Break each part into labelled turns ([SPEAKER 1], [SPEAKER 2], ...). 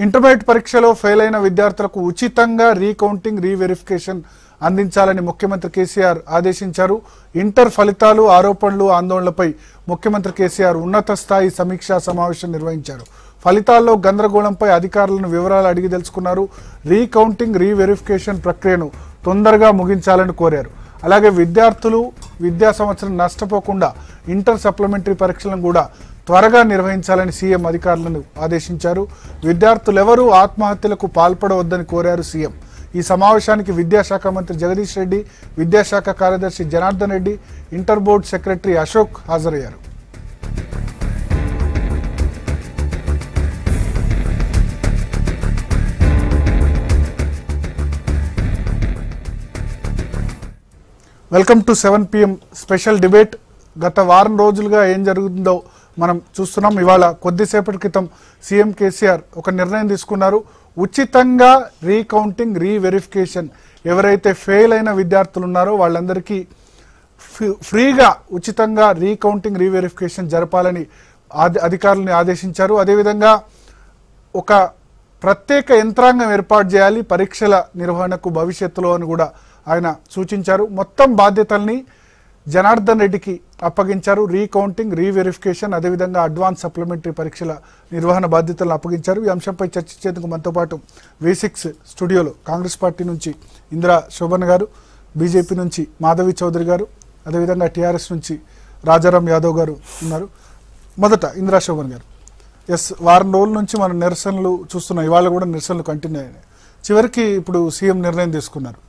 [SPEAKER 1] Intermediate పరీక్షలో fail అయిన విద్యార్థులకు ఉచితంగా రీకౌంటింగ్ రీవెరిఫికేషన్ అందించాలని ముఖ్యమంత్రి కేసీఆర్ ఆదేశించారు. ఇంటర్ ఫలితాలు ఆరోపణలు ఆందోళనలపై ముఖ్యమంత్రి కేసీఆర్ ఉన్నత స్థాయి సమీక్షా సమావేశం నిర్వహించారు. ఫలితాల్లో గందరగోళంపై అధికారులను వివరాలు అడిగి తెలుసుకున్నారు. రీకౌంటింగ్ రీవెరిఫికేషన్ ప్రక్రియను తొందరగా ముగించాలని కోరారు. అలాగే విద్యార్థులు విద్యా సంవత్సరం నష్టపోకుండా ఇంటర్ సప్లిమెంటరీ పరీక్షలను కూడా త్వరగా నిర్వహించాలని సీఎం అధికారులను ఆదేశించారు. విద్యార్థులెవరూ ఆత్మహత్యలకు పాల్పడవద్దని కోరారు సీఎం. ఈ సమావేశానికి విద్యాశాఖ మంత్రి జగదీష్ రెడ్డి, విద్యాశాఖ కార్యదర్శి Janardhan Reddy, inter board secretary Ashok హాజరయ్యారు. Welcome to 7 PM special debate. గత వారం రోజులుగా ఏం జరుగుతుందో మనం చూస్తున్నాం. ఇవాళ కొద్దిసేపటి క్రితం సీఎం కేసీఆర్ ఒక నిర్ణయం తీసుకున్నారు. ఉచితంగా రీకౌంటింగ్ రీవెరిఫికేషన్ ఎవరైతే ఫెయిల్ అయిన విద్యార్థులు ఉన్నారో వాళ్ళందరికీ ఫ్రీగా ఉచితంగా రీకౌంటింగ్ రీవెరిఫికేషన్ జరపాలని అధికారులను ఆదేశించారు. అదేవిధంగా ఒక ప్రత్యేక యంత్రాంగం ఏర్పాటు చేయాలి పరీక్షల నిర్వహణకు భవిష్యత్తులో అని కూడా ఆయన సూచించారు. మొత్తం బాధ్యతల్ని జనార్దన్ రెడ్డికి అప్పగించారు. రీకౌంటింగ్ రీవెరిఫికేషన్ అదేవిధంగా అడ్వాన్స్ సప్లిమెంటరీ పరీక్షల నిర్వహణ బాధ్యతలను అప్పగించారు. ఈ అంశంపై చర్చించేందుకు మనతో పాటు V6 స్టూడియోలో కాంగ్రెస్ పార్టీ నుంచి ఇందిరా శోభన్ గారు, బీజేపీ నుంచి మాధవి చౌదరి గారు, అదేవిధంగా టీఆర్ఎస్ నుంచి రాజారాం యాదవ్ గారు ఉన్నారు. మొదట ఇందిరా శోభన్ గారు, వారం రోజుల నుంచి మనం నిరసనలు చూస్తున్నాం. ఇవాళ కూడా నిరసనలు కంటిన్యూ అయినాయి. చివరికి ఇప్పుడు సీఎం నిర్ణయం తీసుకున్నారు.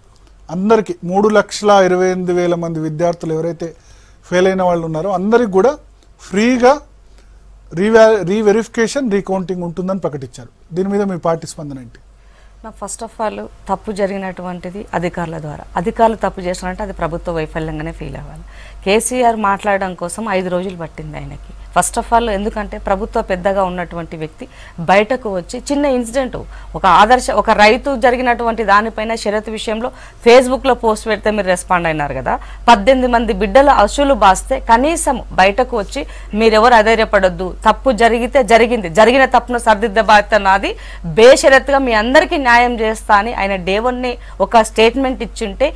[SPEAKER 1] అందరికీ 3,28,000 మంది విద్యార్థులు ఎవరైతే ఫెయిల్ అయిన వాళ్ళు ఉన్నారో అందరికి కూడా ఫ్రీగా రీవెరిఫికేషన్ రీకౌంటింగ్ ఉంటుందని ప్రకటించారు. దీని మీద మీ పార్టీ స్పందన ఏంటి?
[SPEAKER 2] ఫస్ట్ ఆఫ్ ఆల్ తప్పు జరిగినటువంటిది అధికారుల ద్వారా. అధికారులు తప్పు చేసినట్టే అది ప్రభుత్వ వైఫల్యంగానే ఫీల్ అవ్వాలి. కేసీఆర్ మాట్లాడడం కోసం 5 రోజులు పట్టింది ఆయనకి. ఫస్ట్ ఆఫ్ ఆల్ ఎందుకంటే ప్రభుత్వ పెద్దగా ఉన్నటువంటి వ్యక్తి బయటకు వచ్చి చిన్న ఇన్సిడెంట్ ఒక రైతు జరిగినటువంటి దానిపైన షరతు విషయంలో ఫేస్బుక్లో పోస్ట్ పెడితే మీరు రెస్పాండ్ అయినారు కదా. 18 మంది బిడ్డల అసూలు బాస్తే కనీసం బయటకు వచ్చి మీరెవరు అధైర్యపడొద్దు, తప్పు జరిగితే జరిగిన తప్పును సరిదిద్దే బాధ్యత నాది, బేషరత్తుగా మీ అందరికీ న్యాయం చేస్తా అని ఆయన డే 1 ఒక స్టేట్మెంట్ ఇచ్చుంటే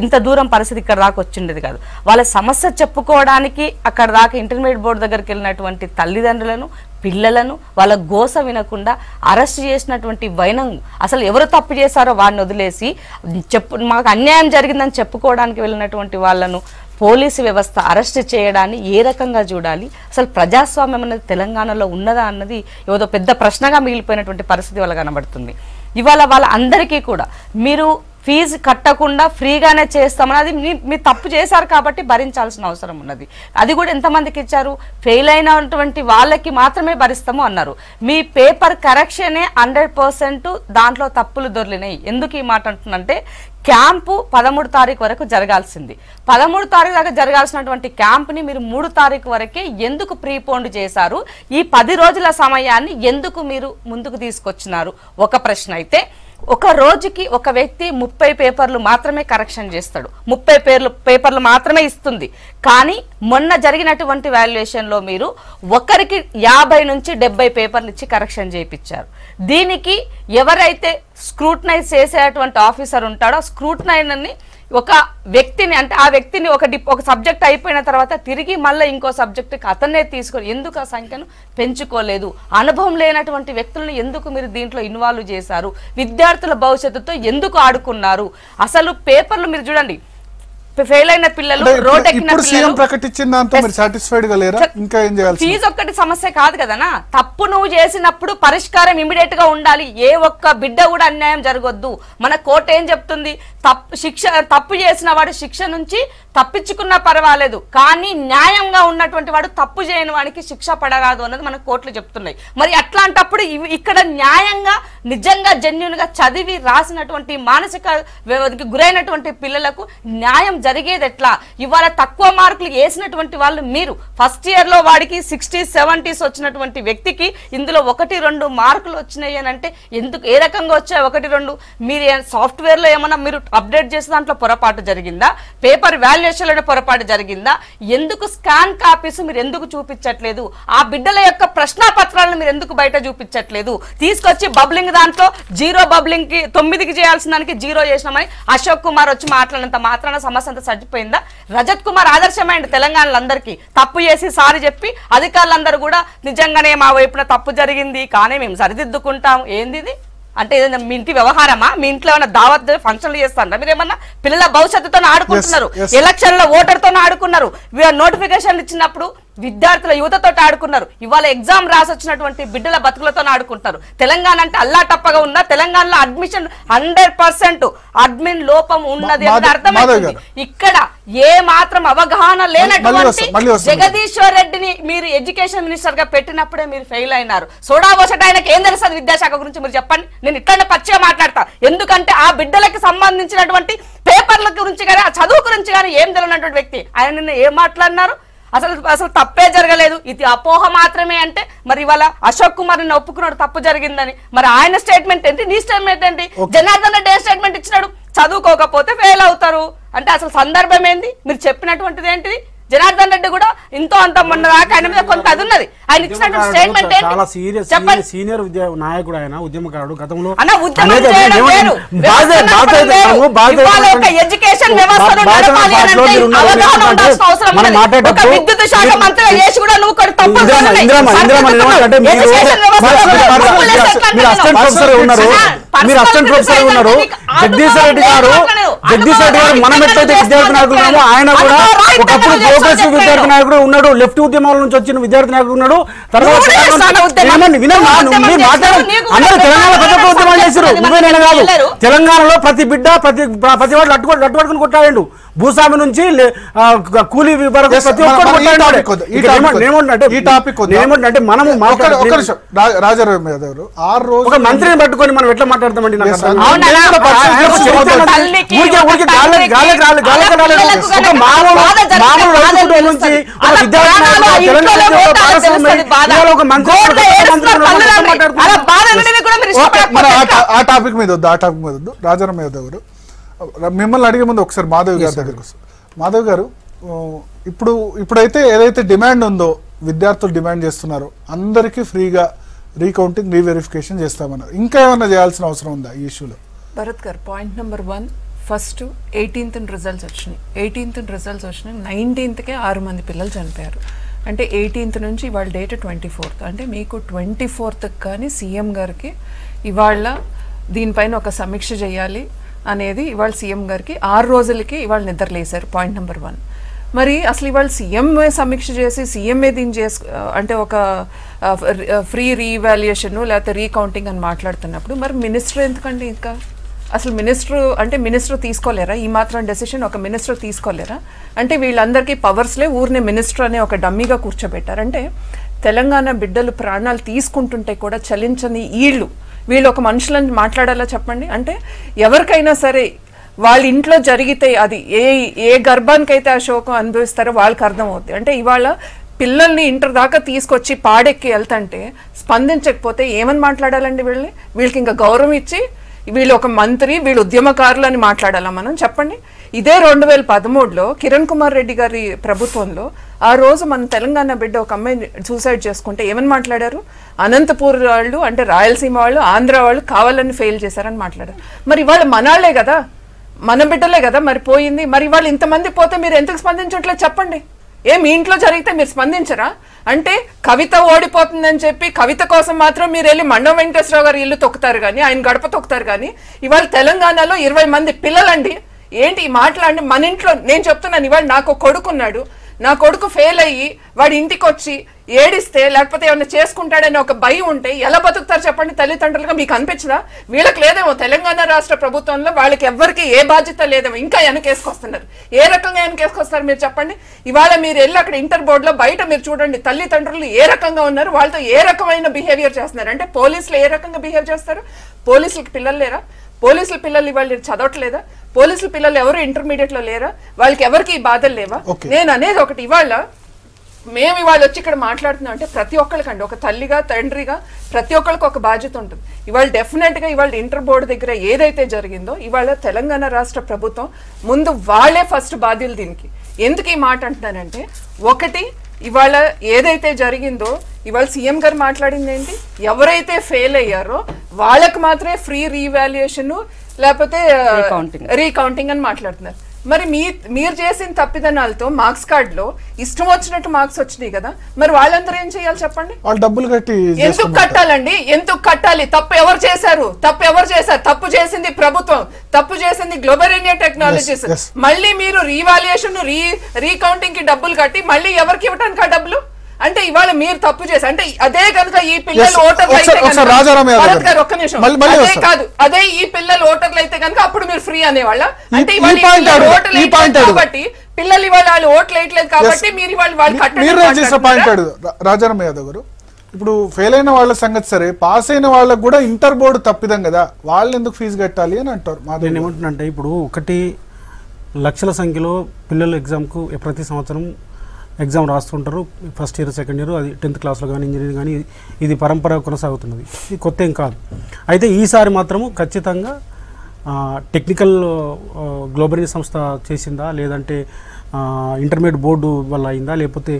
[SPEAKER 2] ఇంత దూరం పరిస్థితి ఇక్కడ దాకా వచ్చిండేది కాదు. వాళ్ళ సమస్య చెప్పుకోవడానికి అక్కడ దాకా ఇంటర్మీడియట్ బోర్డు దగ్గరికి వెళ్ళినటువంటి తల్లిదండ్రులను, పిల్లలను వాళ్ళ గోస వినకుండా అరెస్ట్ చేసినటువంటి వైనం, అసలు ఎవరు తప్పు చేశారో వాడిని వదిలేసి మాకు అన్యాయం జరిగిందని చెప్పుకోవడానికి వెళ్ళినటువంటి వాళ్ళను పోలీసు వ్యవస్థ అరెస్ట్ చేయడాన్ని ఏ రకంగా చూడాలి? అసలు ప్రజాస్వామ్యం అనేది తెలంగాణలో ఉన్నదా అన్నది ఏదో పెద్ద ప్రశ్నగా మిగిలిపోయినటువంటి పరిస్థితి వల్ల కనబడుతుంది. ఇవాళ వాళ్ళ అందరికీ కూడా మీరు ఫీజు కట్టకుండా ఫ్రీగానే చేస్తామని, అది మీరు తప్పు చేశారు కాబట్టి భరించాల్సిన అవసరం ఉన్నది. అది కూడా ఎంతమందికి ఇచ్చారు? ఫెయిల్ అయినటువంటి వాళ్ళకి మాత్రమే భరిస్తాము అన్నారు. మీ పేపర్ కరెక్షనే 100% దాంట్లో తప్పులు దొర్లినాయి. ఎందుకు ఈ మాట అంటున్నంటే క్యాంపు 13 తారీఖు వరకు జరగాల్సింది. 13 తారీఖు దాకా జరగాల్సినటువంటి క్యాంప్ని మీరు 3 తారీఖు వరకే ఎందుకు ప్రీపోండ్ చేశారు? ఈ 10 రోజుల సమయాన్ని ఎందుకు మీరు ముందుకు తీసుకొచ్చినారు? ఒక ప్రశ్న అయితే, ఒక రోజుకి ఒక వ్యక్తి 30 పేపర్లు మాత్రమే కరెక్షన్ చేస్తాడు, 30 పేపర్లు మాత్రమే ఇస్తుంది. కానీ మొన్న జరిగినటువంటి వాల్యుయేషన్లో మీరు ఒకరికి 50 నుంచి 70 పేపర్లు ఇచ్చి కరెక్షన్ చేయించారు. దీనికి ఎవరైతే స్క్రూటనైజ్ చేసేటువంటి ఆఫీసర్ ఉంటాడో స్క్రూటనైజర్ని ఒక వ్యక్తిని, అంటే ఆ వ్యక్తిని ఒక సబ్జెక్ట్ అయిపోయిన తర్వాత తిరిగి మళ్ళీ ఇంకో సబ్జెక్టుకి అతన్నే తీసుకొని ఎందుకు ఆ సంఖ్యను పెంచుకోలేదు? అనుభవం లేనటువంటి వ్యక్తులను ఎందుకు మీరు దీంట్లో ఇన్వాల్వ్ చేశారు? విద్యార్థుల భవిష్యత్తుతో ఎందుకు ఆడుకున్నారు? అసలు పేపర్లు మీరు చూడండి, ఫెయిల్ అయిన పిల్లలు, రోడ్ ఎక్కిన ఫీజు ఒక్కటి సమస్య కాదు కదనా. తప్పు నువ్వు చేసినప్పుడు పరిష్కారం ఇమీడియట్ గా ఉండాలి. ఏ ఒక్క బిడ్డ కూడా అన్యాయం జరగొద్దు. మన కోర్టు ఏం చెప్తుంది? తప్పు చేసిన వాడు శిక్ష నుంచి తప్పించుకున్నా పర్వాలేదు, కానీ న్యాయంగా ఉన్నటువంటి వాడు తప్పు చేయని వాడికి శిక్ష పడరాదు అన్నది మన కోర్టులు చెప్తున్నాయి. మరి అట్లాంటప్పుడు ఇక్కడ న్యాయంగా నిజంగా జెన్యున్ గా చదివి రాసినటువంటి మానసిక వ్యవధికి గురైనటువంటి పిల్లలకు న్యాయం జరిగేది ఎట్లా? ఇవాళ తక్కువ మార్కులు వేసినటువంటి వాళ్ళు మీరు ఫస్ట్ ఇయర్ లో వాడికి 60s 70s వచ్చినటువంటి వ్యక్తికి ఇందులో 1-2 మార్కులు వచ్చినాయి అని అంటే ఎందుకు, ఏ రకంగా వచ్చాయి 1-2? మీరు సాఫ్ట్వేర్ లో ఏమన్నా మీరు అప్డేట్ చేసే దాంట్లో పొరపాటు జరిగిందా? పేపర్ వాల్యుయేషన్ లో పొరపాటు జరిగిందా? ఎందుకు స్కాన్ కాపీస్ మీరు ఎందుకు చూపించట్లేదు? ఆ బిడ్డల యొక్క ప్రశ్నాపత్రాలను మీరు ఎందుకు బయట చూపించట్లేదు? తీసుకొచ్చి బబ్లింగ్ దాంట్లో 0 బబ్లింగ్ కి 9కి చేయాల్సిన దానికి 0 చేసినామని అశోక్ కుమార్ వచ్చి మాట్లాడినంత మాత్రాన సమస్య అంతా సరిపోయిందా? రజత్ కుమార్ ఆదర్శమైంది తెలంగాణలందరికీ. తప్పు చేసి సారి చెప్పి అధికారులందరూ కూడా నిజంగానే మా వైపున తప్పు జరిగింది కానీ మేము సరిదిద్దుకుంటాం. ఏంది ఇది? అంటే ఏదైనా మీ ఇంటి వ్యవహారమా? మీ ఇంట్లో ఏమైనా దావత్ ఫంక్షన్లు చేస్తారా? మీరు ఏమన్నా పిల్లల భవిష్యత్తుతో ఆడుకుంటున్నారు, ఎలక్షన్ లో ఓటర్తో ఆడుకున్నారు, నోటిఫికేషన్లు ఇచ్చినప్పుడు విద్యార్థుల యువతతో ఆడుకున్నారు, ఇవాళ ఎగ్జామ్ రాసి వచ్చినటువంటి బిడ్డల బతుకులతో ఆడుకుంటారు. తెలంగాణ అంటే అల్లా టప్పగా ఉందా? తెలంగాణలో అడ్మిషన్ 100% అడ్మిన్ లోపం ఉన్నది అని అర్థమైంది. ఇక్కడ ఏ మాత్రం అవగాహన లేనటువంటి జగదీశ్వర్ రెడ్డిని మీరు ఎడ్యుకేషన్ మినిస్టర్ గా పెట్టినప్పుడే మీరు ఫెయిల్ అయినారు. సోడా పోసట ఆయనకి ఏం తెలుస్తుంది విద్యాశాఖ గురించి మీరు చెప్పండి. నేను ఇట్లనే పచ్చిగా మాట్లాడతా. ఎందుకంటే ఆ బిడ్డలకి సంబంధించినటువంటి పేపర్ల గురించి కానీ ఆ చదువు గురించి కానీ ఏం తెలియనటువంటి వ్యక్తి ఆయన నిన్న ఏం మాట్లాడినారు? అసలు తప్పే జరగలేదు, ఇది అపోహ మాత్రమే అంటే మరి ఇవాళ అశోక్ కుమార్ నిన్న ఒప్పుకున్నాడు తప్పు జరిగిందని. మరి ఆయన స్టేట్మెంట్ ఏంటి, నీ స్టేట్మెంట్ ఏంటి? జనార్దన్ రెడ్డి ఏ స్టేట్మెంట్ ఇచ్చినాడు? చదువుకోకపోతే ఫెయిల్ అవుతారు అంటే అసలు సందర్భం ఏంది? మీరు చెప్పినటువంటిది ఏంటిది? జనార్దన్ రెడ్డి కూడా ఇంతో అంత మొన్న దాకా ఆయన మీద కొంత అది ఉన్నది. ఆయన ఇచ్చినటువంటి స్టేట్మెంట్
[SPEAKER 3] ఏంటి? సీనియర్ నాయకుడు ఆయన, ఉద్యమకారుడు. గతంలో
[SPEAKER 2] ఎడ్యుకేషన్ వ్యవస్థను నడపాలి అంటే అవగాహన ఉండాల్సిన అవసరం ఉంది. ఒక విద్యుత్ శాఖ మంత్రిగా చేసి కూడా నువ్వు కొన్ని తప్పులు
[SPEAKER 3] జగదీశ్వర్ రెడ్డి గారు మనం ఎట్లయితే విద్యార్థి నాయకులు ఉన్నామో ఆయన కూడా ఒకప్పుడు ప్రోగ్రెసివ్ విద్యార్థి నాయకుడు ఉన్నాడు, లెఫ్ట్ ఉద్యమాల నుంచి వచ్చిన విద్యార్థి నాయకుడు ఉన్నాడు. తర్వాత తెలంగాణ ప్రజలకు ఉద్యమాలు చేశారు, నువ్వేనైనా కాదు. తెలంగాణలో ప్రతి బిడ్డ ప్రతి వాడు అట్టుపడుకుని కొట్టాడు. భూస్వామి నుంచి కూలీ వరకు ప్రతి ఒక్కరు మనము
[SPEAKER 1] రాజారావు యాదవ్ 6 రోజులు
[SPEAKER 3] ఒక మంత్రిని పట్టుకొని మనం ఎట్లా మాట్లాడతామండి?
[SPEAKER 1] ఆ టాపిక్ మీద వద్దు. రాజారాం యాదవ్ గారు మిమ్మల్ని అడిగే ముందు ఒకసారి మాధవ్ గారి దగ్గరికి వస్తారు. మాధవ్ గారు, ఇప్పుడైతే ఏదైతే డిమాండ్ ఉందో విద్యార్థులు డిమాండ్ చేస్తున్నారో అందరికీ ఫ్రీగా రీకౌంటింగ్ రీవెరిఫికేషన్ చేస్తామన్నారు, ఇంకా ఏమన్నా చేయాల్సిన అవసరం ఉందా ఈ ఇష్యూలో?
[SPEAKER 4] భరత్ గారు, point number 1 first 18th results వచ్చినాయి. 18th రిజల్ట్స్ వచ్చినాయి, 19th 6 మంది పిల్లలు చనిపోయారు. అంటే 18th నుంచి ఇవాళ డేట్ 24th. అంటే మీకు 24th కానీ సీఎం గారికి ఇవాళ దీనిపైన ఒక సమీక్ష చేయాలి అనేది ఇవాళ సీఎం గారికి 6 రోజులకి ఇవాళ నిద్రలేశారు. Point number 1. మరి అసలు ఇవాళ సీఎంఏ సమీక్ష చేసి సీఎంఏ దీన్ని అంటే ఒక ఫ్రీ రీవాల్యుయేషన్ లేకపోతే రీకౌంటింగ్ అని మాట్లాడుతున్నప్పుడు మరి మినిస్టర్ ఎందుకండి? ఇంకా అసలు మినిస్టర్ తీసుకోలేరా? ఈ మాత్రం డెసిషన్ ఒక మినిస్టర్ తీసుకోలేరా? అంటే వీళ్ళందరికీ పవర్స్లే, ఊరినే మినిస్టర్ అనే ఒక డమ్మీగా కూర్చోబెట్టారంటే తెలంగాణ బిడ్డలు ప్రాణాలు తీసుకుంటుంటే కూడా చలించని వీళ్ళు ఒక మనుషులని మాట్లాడాలా చెప్పండి? అంటే ఎవరికైనా సరే వాళ్ళ ఇంట్లో జరిగితే అది ఏ గర్భానికైతే ఆ శోకం అనుభవిస్తారో వాళ్ళకి అర్థమవుతుంది. అంటే ఇవాళ పిల్లల్ని ఇంటర్ దాకా తీసుకొచ్చి పాడెక్కి వెళ్తుంటే స్పందించకపోతే ఏమని మాట్లాడాలండి? వీళ్ళకి ఇంకా గౌరవం ఇచ్చి వీళ్ళు ఒక మంత్రి, వీళ్ళు ఉద్యమకారులు అని మాట్లాడాలా మనం? చెప్పండి. ఇదే 2013లో కిరణ్ కుమార్ రెడ్డి గారి ప్రభుత్వంలో ఆ రోజు మన తెలంగాణ బిడ్డ ఒక అమ్మాయి సూసైడ్ చేసుకుంటే ఏమని మాట్లాడారు? అనంతపూర్ వాళ్ళు అంటే రాయలసీమ వాళ్ళు, ఆంధ్ర వాళ్ళు కావాలని ఫెయిల్ చేశారని మాట్లాడారు. మరి ఇవాళ మనాళ్లే కదా, మన బిడ్డలే కదా మరి పోయింది. మరి ఇవాళ ఇంతమంది పోతే మీరు ఎందుకు స్పందించట్లేదు చెప్పండి? మీ ఇంట్లో జరిగితే మీరు స్పందించరా? అంటే కవిత ఓడిపోతుందని చెప్పి కవిత కోసం మాత్రం మీరు వెళ్ళి మండం వెంకటేశ్వరరావు గారు ఇల్లు తొక్కుతారు కానీ, ఆయన గడప తొక్కుతారు కానీ, ఇవాళ తెలంగాణలో 20 మంది పిల్లలండి. ఏంటి ఈ మాట్లాడి? మన ఇంట్లో నేను చెప్తున్నాను, ఇవాళ నాకు కొడుకున్నాడు, నా కొడుకు ఫెయిల్ అయ్యి వాడి ఇంటికి వచ్చి ఏడిస్తే లేకపోతే ఏమైనా చేసుకుంటాడని ఒక భయం ఉంటే ఎలా బతుకుతారు చెప్పండి తల్లిదండ్రులుగా? మీకు అనిపించదా? వీళ్ళకి లేదేమో తెలంగాణ రాష్ట్ర ప్రభుత్వంలో వాళ్ళకి ఎవ్వరికి ఏ బాధ్యత లేదేమో, ఇంకా వెనకేసుకొస్తున్నారు. ఏ రకంగా వెనకేసుకొస్తారు మీరు చెప్పండి? ఇవాళ మీరు వెళ్ళి అక్కడ ఇంటర్ బోర్డులో బయట మీరు చూడండి తల్లిదండ్రులు ఏ రకంగా ఉన్నారు, వాళ్ళతో ఏ రకమైన బిహేవియర్ చేస్తున్నారు. అంటే పోలీసులు ఏ రకంగా బిహేవ్ చేస్తారు? పోలీసులకి పిల్లలు లేరా? పోలీసుల పిల్లలు ఇవాళ చదవట్లేదా? పోలీసుల పిల్లలు ఎవరు ఇంటర్మీడియట్ లో లేరా? వాళ్ళకి ఎవరికి ఈ బాధలు లేవా? నేను అనేది ఒకటి, ఇవాళ మేము ఇవాళ వచ్చి ఇక్కడ మాట్లాడుతున్నాం అంటే ప్రతి ఒక్కరికండి ఒక తల్లిగా తండ్రిగా ప్రతి ఒక్కరికి ఒక బాధ్యత ఉంటుంది. ఇవాళ డెఫినెట్ గా ఇవాళ ఇంటర్ బోర్డు దగ్గర ఏదైతే జరిగిందో ఇవాళ తెలంగాణ రాష్ట్ర ప్రభుత్వం ముందు వాళ్ళే ఫస్ట్ బాధ్యులు దీనికి. ఎందుకు ఈ మాట అంటున్నానంటే, ఒకటి ఇవాళ ఏదైతే జరిగిందో ఇవాళ సీఎం గారు మాట్లాడింది ఏంటి, ఎవరైతే ఫెయిల్ అయ్యారో వాళ్ళకి మాత్రమే ఫ్రీ రీవాల్యుయేషన్ లేకపోతే రీకౌంటింగ్ అని మాట్లాడుతున్నారు. మరి మీరు చేసిన తప్పిదనాలతో మార్క్స్ కార్డ్ లో ఇష్టం వచ్చినట్టు మార్క్స్ వచ్చినాయి కదా, మరి వాళ్ళందరూ ఏం చేయాలి చెప్పండి?
[SPEAKER 1] వాళ్ళు డబ్బులు కట్టి
[SPEAKER 4] ఎందుకు కట్టాలండి? ఎందుకు కట్టాలి? తప్పు ఎవరు చేశారు? తప్పు చేసింది ప్రభుత్వం, తప్పు చేసింది గ్లోబరేనియా టెక్నాలజీస్. మళ్ళీ మీరు రీవాల్యుయేషన్ రీకౌంటింగ్ కి డబ్బులు కట్టి మళ్ళీ ఎవరికి ఇవ్వడానికి ఆ డబ్బులు? అంటే ఇవాళ మీరు తప్పు చేసి అంటే అదే కనుక ఈ పిల్లలు ఓటర్లు అయితే ఒక్క నిమిషం, అదే కాదు అదే ఈ పిల్లలు ఓటర్లు అయితే కనుక అప్పుడు మీరు ఫ్రీ అనేవాళ్ళ? అంటే ఇవాళ ఓటర్లు కాబట్టి పిల్లలు ఇవాళ వాళ్ళు ఓట్లు వేయట్లేదు కాబట్టి మీరు ఇవాళ వాళ్ళు
[SPEAKER 1] కట్టాడు. రాజారాం యాదవ్ గారు, ఇప్పుడు ఫెయిల్ అయిన వాళ్ళ సంగతి సరే, పాస్ అయిన వాళ్ళకు కూడా ఇంటర్ బోర్డు తప్పిదం కదా, వాళ్ళు ఎందుకు ఫీజు కట్టాలి అని అంటారు.
[SPEAKER 3] నేను ఏమంటున్నా, ఇప్పుడు 1 లక్షల సంఖ్యలో పిల్లలు ఎగ్జామ్కు ప్రతి సంవత్సరం ఎగ్జామ్ రాస్తుంటారు. ఫస్ట్ ఇయర్ సెకండ్ ఇయర్, అది 10th క్లాస్లో కానీ ఇంజనీరింగ్ కానీ ఇది పరంపర కొనసాగుతున్నది, ఇది కొత్త ఏం కాదు. అయితే ఈసారి మాత్రము ఖచ్చితంగా టెక్నికల్ గ్లోబల్ సంస్థ చేసిందా, లేదంటే ఇంటర్మీడియట్ బోర్డు వల్ల అయిందా, లేకపోతే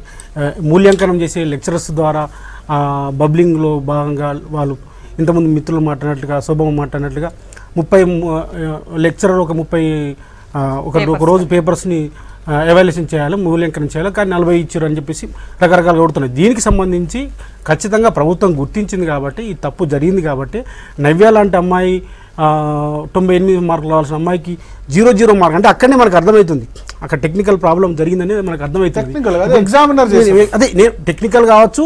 [SPEAKER 3] మూల్యాంకనం చేసే లెక్చరర్స్ ద్వారా బబ్లింగ్లో భాగంగా వాళ్ళు ఇంతకుముందు మిత్రులు మాట్లాడినట్లుగా శోభమ్మ మాట్లాడినట్లుగా 30 లెక్చరర్ ఒక రోజు పేపర్స్ని ఎవాల్యుయేషన్ చేయాలి, మూల్యాంకనం చేయాలి, కానీ 40 ఇచ్చారు అని చెప్పేసి రకరకాలుగా కొడుతున్నాయి. దీనికి సంబంధించి ఖచ్చితంగా ప్రభుత్వం గుర్తించింది కాబట్టి, ఈ తప్పు జరిగింది కాబట్టి, నవ్య లాంటి అమ్మాయి 98 మార్కులు రావాల్సిన అమ్మాయికి 0 మార్క్ అంటే అక్కడనే మనకు అర్థమవుతుంది, అక్కడ టెక్నికల్ ప్రాబ్లం జరిగిందని మనకు అర్థమవుతుంది. అదే నేను టెక్నికల్ కావచ్చు,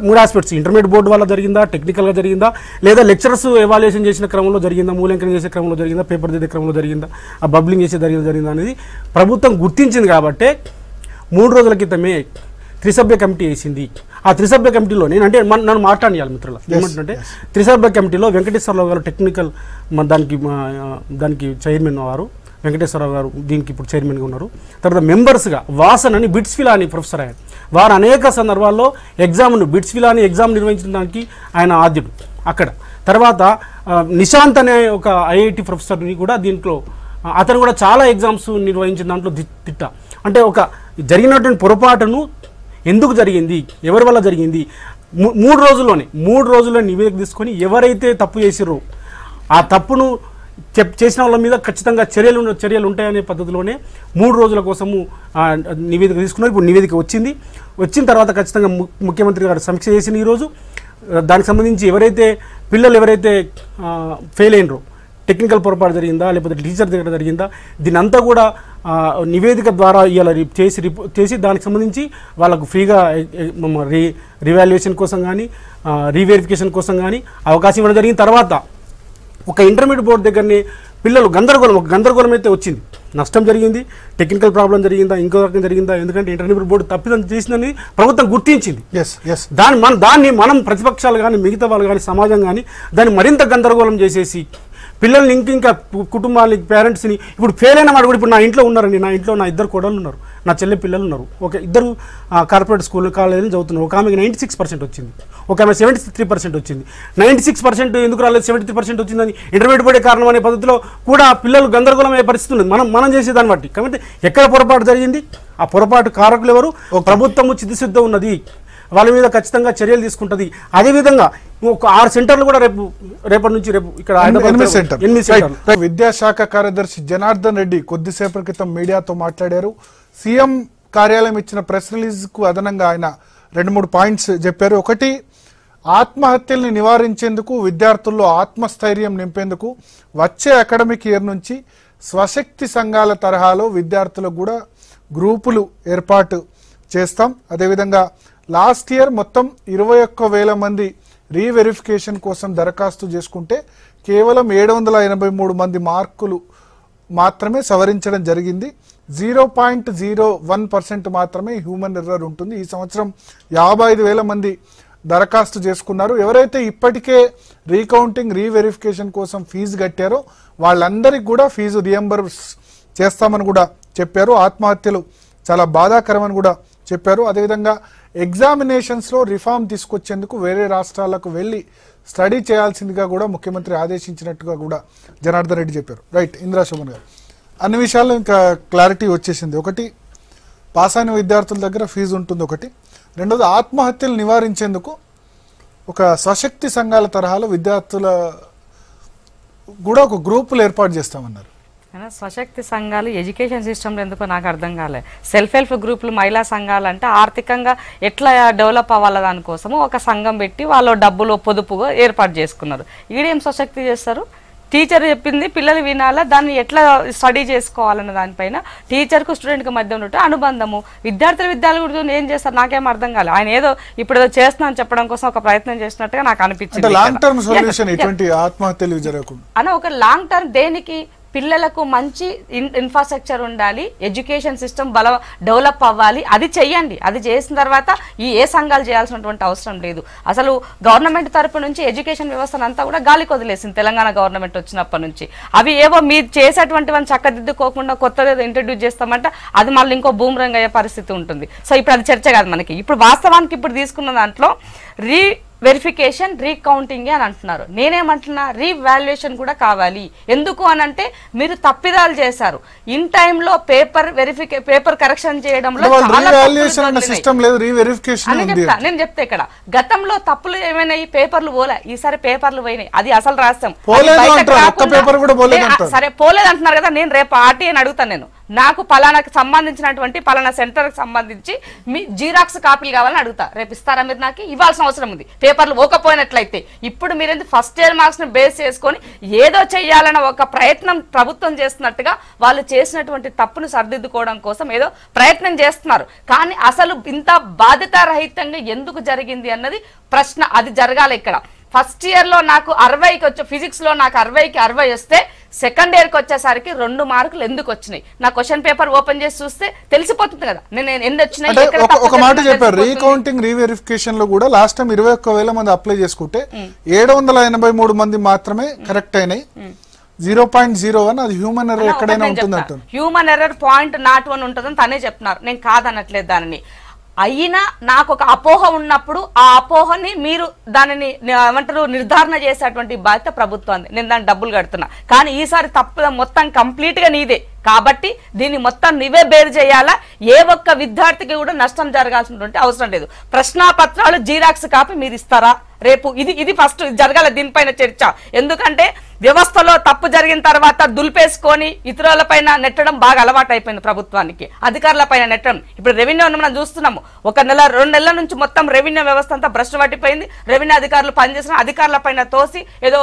[SPEAKER 3] మూడు ఆస్పెక్ట్స్, ఇంటర్మీడియట్ బోర్డు వల్ల జరిగిందా, టెక్నికల్గా జరిగిందా, లేదా లెక్చరర్స్ ఎవాల్యుయేషన్ చేసిన క్రమంలో జరిగిందా, మూల్యాంకనం చేసే క్రమంలో జరిగిందా, పేపర్ దిద్దే క్రమంలో జరిగిందా, ఆ బబ్లింగ్ చేసే జరిగిందా అనేది ప్రభుత్వం గుర్తించింది. కాబట్టి 3 రోజుల క్రితమే త్రిసభ్య కమిటీ వేసింది. ఆ త్రిసభ్య కమిటీలో నన్ను మాట్లాడియాలి మిత్రులు, ఏమంటుంటే త్రిసభ్య కమిటీలో వెంకటేశ్వరరావు గారు టెక్నికల్ దానికి చైర్మన్ వారు, వెంకటేశ్వరరావు గారు దీనికి ఇప్పుడు చైర్మన్గా ఉన్నారు. తర్వాత మెంబర్స్గా వాసన్ అని బిట్స్విలా అని ప్రొఫెసర్ అయ్యారు. వారు అనేక సందర్భాల్లో బిట్స్విలా అని ఎగ్జామ్ నిర్వహించడానికి ఆయన ఆద్యుడు అక్కడ. తర్వాత నిశాంత్ అనే ఒక ఐఐటి ప్రొఫెసర్ని కూడా దీంట్లో, అతను కూడా చాలా ఎగ్జామ్స్ నిర్వహించిన దాంట్లో తిట్ట. అంటే ఒక జరిగినటువంటి పొరపాటును ఎందుకు జరిగింది, ఎవరి వల్ల జరిగింది, 3 రోజుల్లో నివేదిక తీసుకొని ఎవరైతే తప్పు చేసిరో ఆ తప్పును చేసిన వాళ్ళ మీద ఖచ్చితంగా చర్యలు ఉంటాయనే పద్ధతిలోనే 3 రోజుల కోసము నివేదిక తీసుకున్నారు. ఇప్పుడు నివేదిక వచ్చిన తర్వాత ఖచ్చితంగా ముఖ్యమంత్రి గారు సమీక్ష చేసిన ఈరోజు దానికి సంబంధించి పిల్లలు ఎవరైతే ఫెయిల్ అయినరో, టెక్నికల్ పొరపాటు జరిగిందా లేకపోతే టీచర్ దగ్గర జరిగిందా, దీని అంతా కూడా నివేదిక ద్వారా ఇలా చేసి దానికి సంబంధించి వాళ్ళకు ఫ్రీగా రీవాల్యుయేషన్ కోసం కానీ రీవెరిఫికేషన్ కోసం కానీ అవకాశం ఇవ్వడం జరిగిన తర్వాత ఒక ఇంటర్మీడియట్ బోర్డు దగ్గరనే పిల్లలు గందరగోళం అయితే వచ్చింది, నష్టం జరిగింది, టెక్నికల్ ప్రాబ్లం జరిగిందా, ఇంకో రకం జరిగిందా, ఎందుకంటే ఇంటర్మీడియట్ బోర్డు తప్పిదం చేసిందని ప్రభుత్వం గుర్తించింది. దాన్ని మనం ప్రతిపక్షాలు కానీ మిగతా వాళ్ళు కానీ సమాజం కానీ దాన్ని మరింత గందరగోళం చేసేసి పిల్లల్ని ఇంకా కుటుంబాలకి పేరెంట్స్ని ఇప్పుడు ఫెయిల్ అయిన వాడు కూడా ఇప్పుడు నా ఇంట్లో ఉన్నారండి, నా ఇంట్లో నా 2 కోడళ్ళు ఉన్నారు, నా చెల్లె పిల్లలు ఉన్నారు, ఇద్దరు కార్పొరేట్ స్కూల్ కాలేజీలో చదువుతున్నారు. ఒక ఆమెకి 96% వచ్చింది, ఒక ఆమె 73% వచ్చింది. 96% ఎందుకు రాలేదు, 73% వచ్చిందని ఇంటర్మీడియట్ పడే కారణం అనే పద్ధతిలో కూడా పిల్లలు గందరగోళం అయ్యే పరిస్థితి ఉంది మనం చేసేదాన్ని బట్టి. కాబట్టి ఎక్కడ పొరపాటు జరిగింది, ఆ పొరపాటు కారకులు ఎవరు, ప్రభుత్వము చిత్తశుద్ధి ఉన్నది, వాళ్ళ మీద ఖచ్చితంగా చర్యలు తీసుకుంటుంది. అదేవిధంగా ఒక 6 సెంటర్లు కూడా రేపటి నుంచి ఇక్కడ
[SPEAKER 1] 8 విద్యాశాఖ కార్యదర్శి జనార్దన్ రెడ్డి కొద్దిసేపటి క్రితం మీడియాతో మాట్లాడారు. సీఎం కార్యాలయం ఇచ్చిన ప్రెస్ రిలీజ్ కు అదనంగా ఆయన 2-3 పాయింట్స్ చెప్పారు. ఒకటి, ఆత్మహత్యల్ని నివారించేందుకు, విద్యార్థుల్లో ఆత్మస్థైర్యం నింపేందుకు వచ్చే అకాడమిక్ ఇయర్ నుంచి స్వశక్తి సంఘాల తరహాలో విద్యార్థులకు కూడా గ్రూపులు ఏర్పాటు చేస్తాం. అదేవిధంగా లాస్ట్ ఇయర్ మొత్తం 21,000 మంది రీవెరిఫికేషన్ కోసం దరఖాస్తు చేసుకుంటే కేవలం 783 మంది మార్కులు మాత్రమే సవరించడం జరిగింది. 0.01% మాత్రమే హ్యూమన్ ఎర్రర్ ఉంటుంది. ఈ సంవత్సరం 55,000 మంది దరఖాస్తు చేసుకున్నారు. ఎవరైతే ఇప్పటికే రీకౌంటింగ్ రీవెరిఫికేషన్ కోసం ఫీజు కట్టారో వాళ్ళందరికీ కూడా ఫీజు రియంబర్స్ చేస్తామని కూడా చెప్పారు. ఆత్మహత్యలు చాలా బాధాకరమని కూడా చెప్పారు. అదేవిధంగా ఎగ్జామినేషన్స్లో రిఫార్మ్ తీసుకొచ్చేందుకు వేరే రాష్ట్రాలకు వెళ్ళి స్టడీ చేయాల్సిందిగా కూడా ముఖ్యమంత్రి ఆదేశించినట్టుగా కూడా జనార్దన్ రెడ్డి చెప్పారు. రైట్, ఇంద్రా శోభన్ గారు, అన్ని విషయాల్లో ఇంకా క్లారిటీ వచ్చేసింది. ఒకటి, పాస్ అయిన విద్యార్థుల దగ్గర ఫీజు ఉంటుంది. ఒకటి, రెండోది, ఆత్మహత్యలు నివారించేందుకు ఒక స్వశక్తి సంఘాల తరహాలో విద్యార్థుల కూడా ఒక గ్రూపులు ఏర్పాటు చేస్తామన్నారు.
[SPEAKER 2] స్వశక్తి సంఘాలు ఎడ్యుకేషన్ సిస్టంలో ఎందుకో నాకు అర్థం కాలేదు. సెల్ఫ్ హెల్ప్ గ్రూపులు, మహిళా సంఘాలు అంటే ఆర్థికంగా ఎట్లా డెవలప్ అవ్వాలి దానికోసము ఒక సంఘం పెట్టి వాళ్ళు డబ్బులు పొదుపుగా ఏర్పాటు చేసుకున్నారు. ఈడేం స్వశక్తి చేస్తారు? టీచర్ చెప్పింది పిల్లలు వినాలా, దాన్ని ఎట్లా స్టడీ చేసుకోవాలన్న దానిపైన టీచర్కు స్టూడెంట్కి మధ్య ఉన్నట్టు అనుబంధము. విద్యార్థులు కూడా ఏం చేస్తారు నాకేం అర్థం కాలేదు. ఆయన ఏదో ఇప్పుడు ఏదో చేస్తున్నాను చెప్పడం కోసం ఒక ప్రయత్నం చేసినట్టుగా నాకు అనిపించింది.
[SPEAKER 1] లాంగ్ టర్మ్ సొల్యూషన్ ఎటువంటి ఆత్మహత్యలు జరగకుండా
[SPEAKER 2] అన్న ఒక లాంగ్ టర్మ్ దేనికి? పిల్లలకు మంచి ఇన్ఫ్రాస్ట్రక్చర్ ఉండాలి, ఎడ్యుకేషన్ సిస్టమ్ డెవలప్ అవ్వాలి. అది చెయ్యండి. అది చేసిన తర్వాత ఏ సంఘాలు చేయాల్సినటువంటి అవసరం లేదు. అసలు గవర్నమెంట్ తరపు నుంచి ఎడ్యుకేషన్ వ్యవస్థను అంతా కూడా గాలికి వదిలేసింది తెలంగాణ గవర్నమెంట్ వచ్చినప్పటి నుంచి. అవి ఏవో మీరు చేసేటువంటివన్నీ చక్కదిద్దుకోకుండా కొత్తది ఇంట్రడ్యూస్ చేస్తామంటే అది మళ్ళీ ఇంకో బూమరంగ్ అయ్యే పరిస్థితి ఉంటుంది. సో ఇప్పుడు అది చర్చ కాదు మనకి. ఇప్పుడు వాస్తవానికి ఇప్పుడు తీసుకున్న దాంట్లో వెరిఫికేషన్ రీకౌంటింగ్ అని అంటున్నారు. నేనేమంటున్నా, రీవాల్యుయేషన్ కూడా కావాలి. ఎందుకు అని అంటే మీరు తప్పిదాలు చేశారు. ఇన్ టైంలో పేపర్ కరెక్షన్ చేయడంలో నేను చెప్తే ఇక్కడ గతంలో తప్పులు ఏమైనాయి? పేపర్లు పోలే, ఈసారి పేపర్లు పోయినాయి. అది అసలు రాస్తాం. సరే పోలేదు అంటున్నారు కదా. నేను రేపు ఆర్టీఐని అడుగుతాను. నేను నాకు పలానాకి సంబంధించినటువంటి పలానా సెంటర్కి సంబంధించి మీ జీరాక్స్ కాపీలు కావాలని అడుగుతా. రేపు ఇస్తారా మీరు? నాకు ఇవ్వాల్సిన అవసరం ఉంది. పేపర్లు పోకపోయినట్లయితే ఇప్పుడు మీరేంటి ఫస్ట్ ఇయర్ మార్క్స్ ని బేస్ చేసుకొని ఏదో చెయ్యాలన్న ఒక ప్రయత్నం ప్రభుత్వం చేస్తున్నట్టుగా వాళ్ళు చేసినటువంటి తప్పును సరిదిద్దుకోవడం కోసం ఏదో ప్రయత్నం చేస్తున్నారు. కానీ అసలు ఇంత బాధ్యతారహితంగా ఎందుకు జరిగింది అన్నది ప్రశ్న. అది జరగాలి ఇక్కడ. ఫస్ట్ ఇయర్ లో నాకు 60కి వచ్చే ఫిజిక్స్ లో నాకు 60కి 60 వస్తే సెకండ్ ఇయర్కి వచ్చేసరికి 2 మార్కులు ఎందుకు వచ్చినాయి? నా క్వశ్చన్ పేపర్ ఓపెన్ చేసి చూస్తే తెలిసిపోతుంది కదా నేను ఎన్ని వచ్చినాయి.
[SPEAKER 1] ఒక మాట చెప్పారు, రీకౌంటింగ్ రీవెరిఫికేషన్ లో కూడా లాస్ట్ టైం 21,000 మంది అప్లై చేసుకుంటే 783 మంది మాత్రమే కరెక్ట్ అయినాయి. 0.01 అది హ్యూమన్ ఎర్రర్ ఎక్కడైనా ఉంటుంది.
[SPEAKER 2] హ్యూమన్ ఎర్రర్ .01 ఉంటుందని తనే చెప్తున్నారు. నేను కాదనట్లేదు దానిని. అయినా నాకు ఒక అపోహ ఉన్నప్పుడు ఆ అపోహని మీరు దానిని ఏమంటారు నిర్ధారణ చేసేటువంటి బాధ్యత ప్రభుత్వాన్ని. నేను దాన్ని డబ్బులు కడుతున్నా. కానీ ఈసారి తప్పు మొత్తం కంప్లీట్ గా నీదే కాబట్టి దీన్ని మొత్తం నువ్వే బేరు చేయాలా. ఏ ఒక్క విద్యార్థికి కూడా నష్టం జరగాల్సినటువంటి అవసరం లేదు. ప్రశ్నాపత్రాలు జీరాక్స్ కాపీ మీరు ఇస్తారా రేపు? ఇది ఫస్ట్ జరగాల దీనిపైన చర్చ. ఎందుకంటే వ్యవస్థలో తప్పు జరిగిన తర్వాత దులిపేసుకొని ఇతరుల పైన నెట్టడం బాగా అలవాటు అయిపోయింది ప్రభుత్వానికి, అధికారుల పైన నెట్టడం. ఇప్పుడు రెవెన్యూ మనం చూస్తున్నాము. 1 నెల 2 నెలల నుంచి మొత్తం రెవెన్యూ వ్యవస్థ అంతా భ్రష్టు పట్టిపోయింది. రెవెన్యూ అధికారులు పనిచేసిన అధికారుల పైన తోసి ఏదో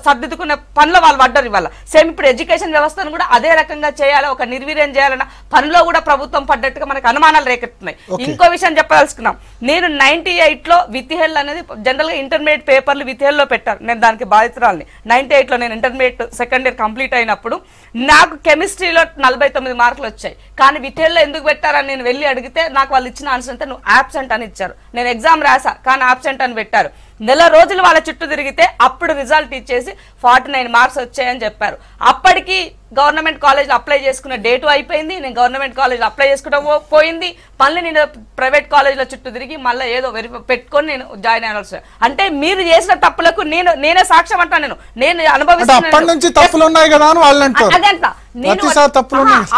[SPEAKER 2] సర్దిద్దుకునే పనిలో వాళ్ళు పడ్డారు. ఇవాళ సేమ్ ఇప్పుడు ఎడ్యుకేషన్ వ్యవస్థను కూడా అదే రకంగా చేయాలి, ఒక నిర్వీర్యం చేయాలన్న పనిలో కూడా ప్రభుత్వం పడ్డట్టుగా మనకు అనుమానాలు రేకెత్తున్నాయి. ఇంకో విషయం చెప్పదలుచుకున్నాం. నేను 98లో వితిహెల్ అనేది జనరల్ గా ఇంటర్మీడియట్ పేపర్లు వితిహెల్లో పెట్టారు. నేను దానికి బాధితురాలని. 98లో నేను ఇంటర్మీడియట్ సెకండ్ ఇయర్ కంప్లీట్ అయినప్పుడు నాకు కెమిస్ట్రీలో 49 మార్కులు వచ్చాయి. కానీ వితిహెల్లో ఎందుకు పెట్టారని నేను వెళ్ళి అడిగితే నాకు వాళ్ళు ఇచ్చిన ఆన్సర్ అంతా నువ్వు ఆబ్సెంట్ అని ఇచ్చారు. నేను ఎగ్జామ్ రాసా కానీ ఆబ్సెంట్ అని పెట్టారు. నెల రోజులు వాళ్ళ చుట్టూ తిరిగితే అప్పుడు రిజల్ట్ ఇచ్చేసి 49 మార్క్స్ వచ్చాయని చెప్పారు. అప్పటికి గవర్నమెంట్ కాలేజ్లో అప్లై చేసుకున్న డేటు అయిపోయింది. నేను గవర్నమెంట్ కాలేజ్లో అప్లై చేసుకోవడం పోయింది. మళ్ళీ నేను ప్రైవేట్ కాలేజ్లో చుట్టూ తిరిగి మళ్ళీ ఏదో పెట్టుకొని నేను జాయిన్ అవ్వాల్సి. అంటే మీరు చేసిన తప్పులకు నేనే సాక్ష్యం అంటాను. నేను అనుభవిస్తున్నాను.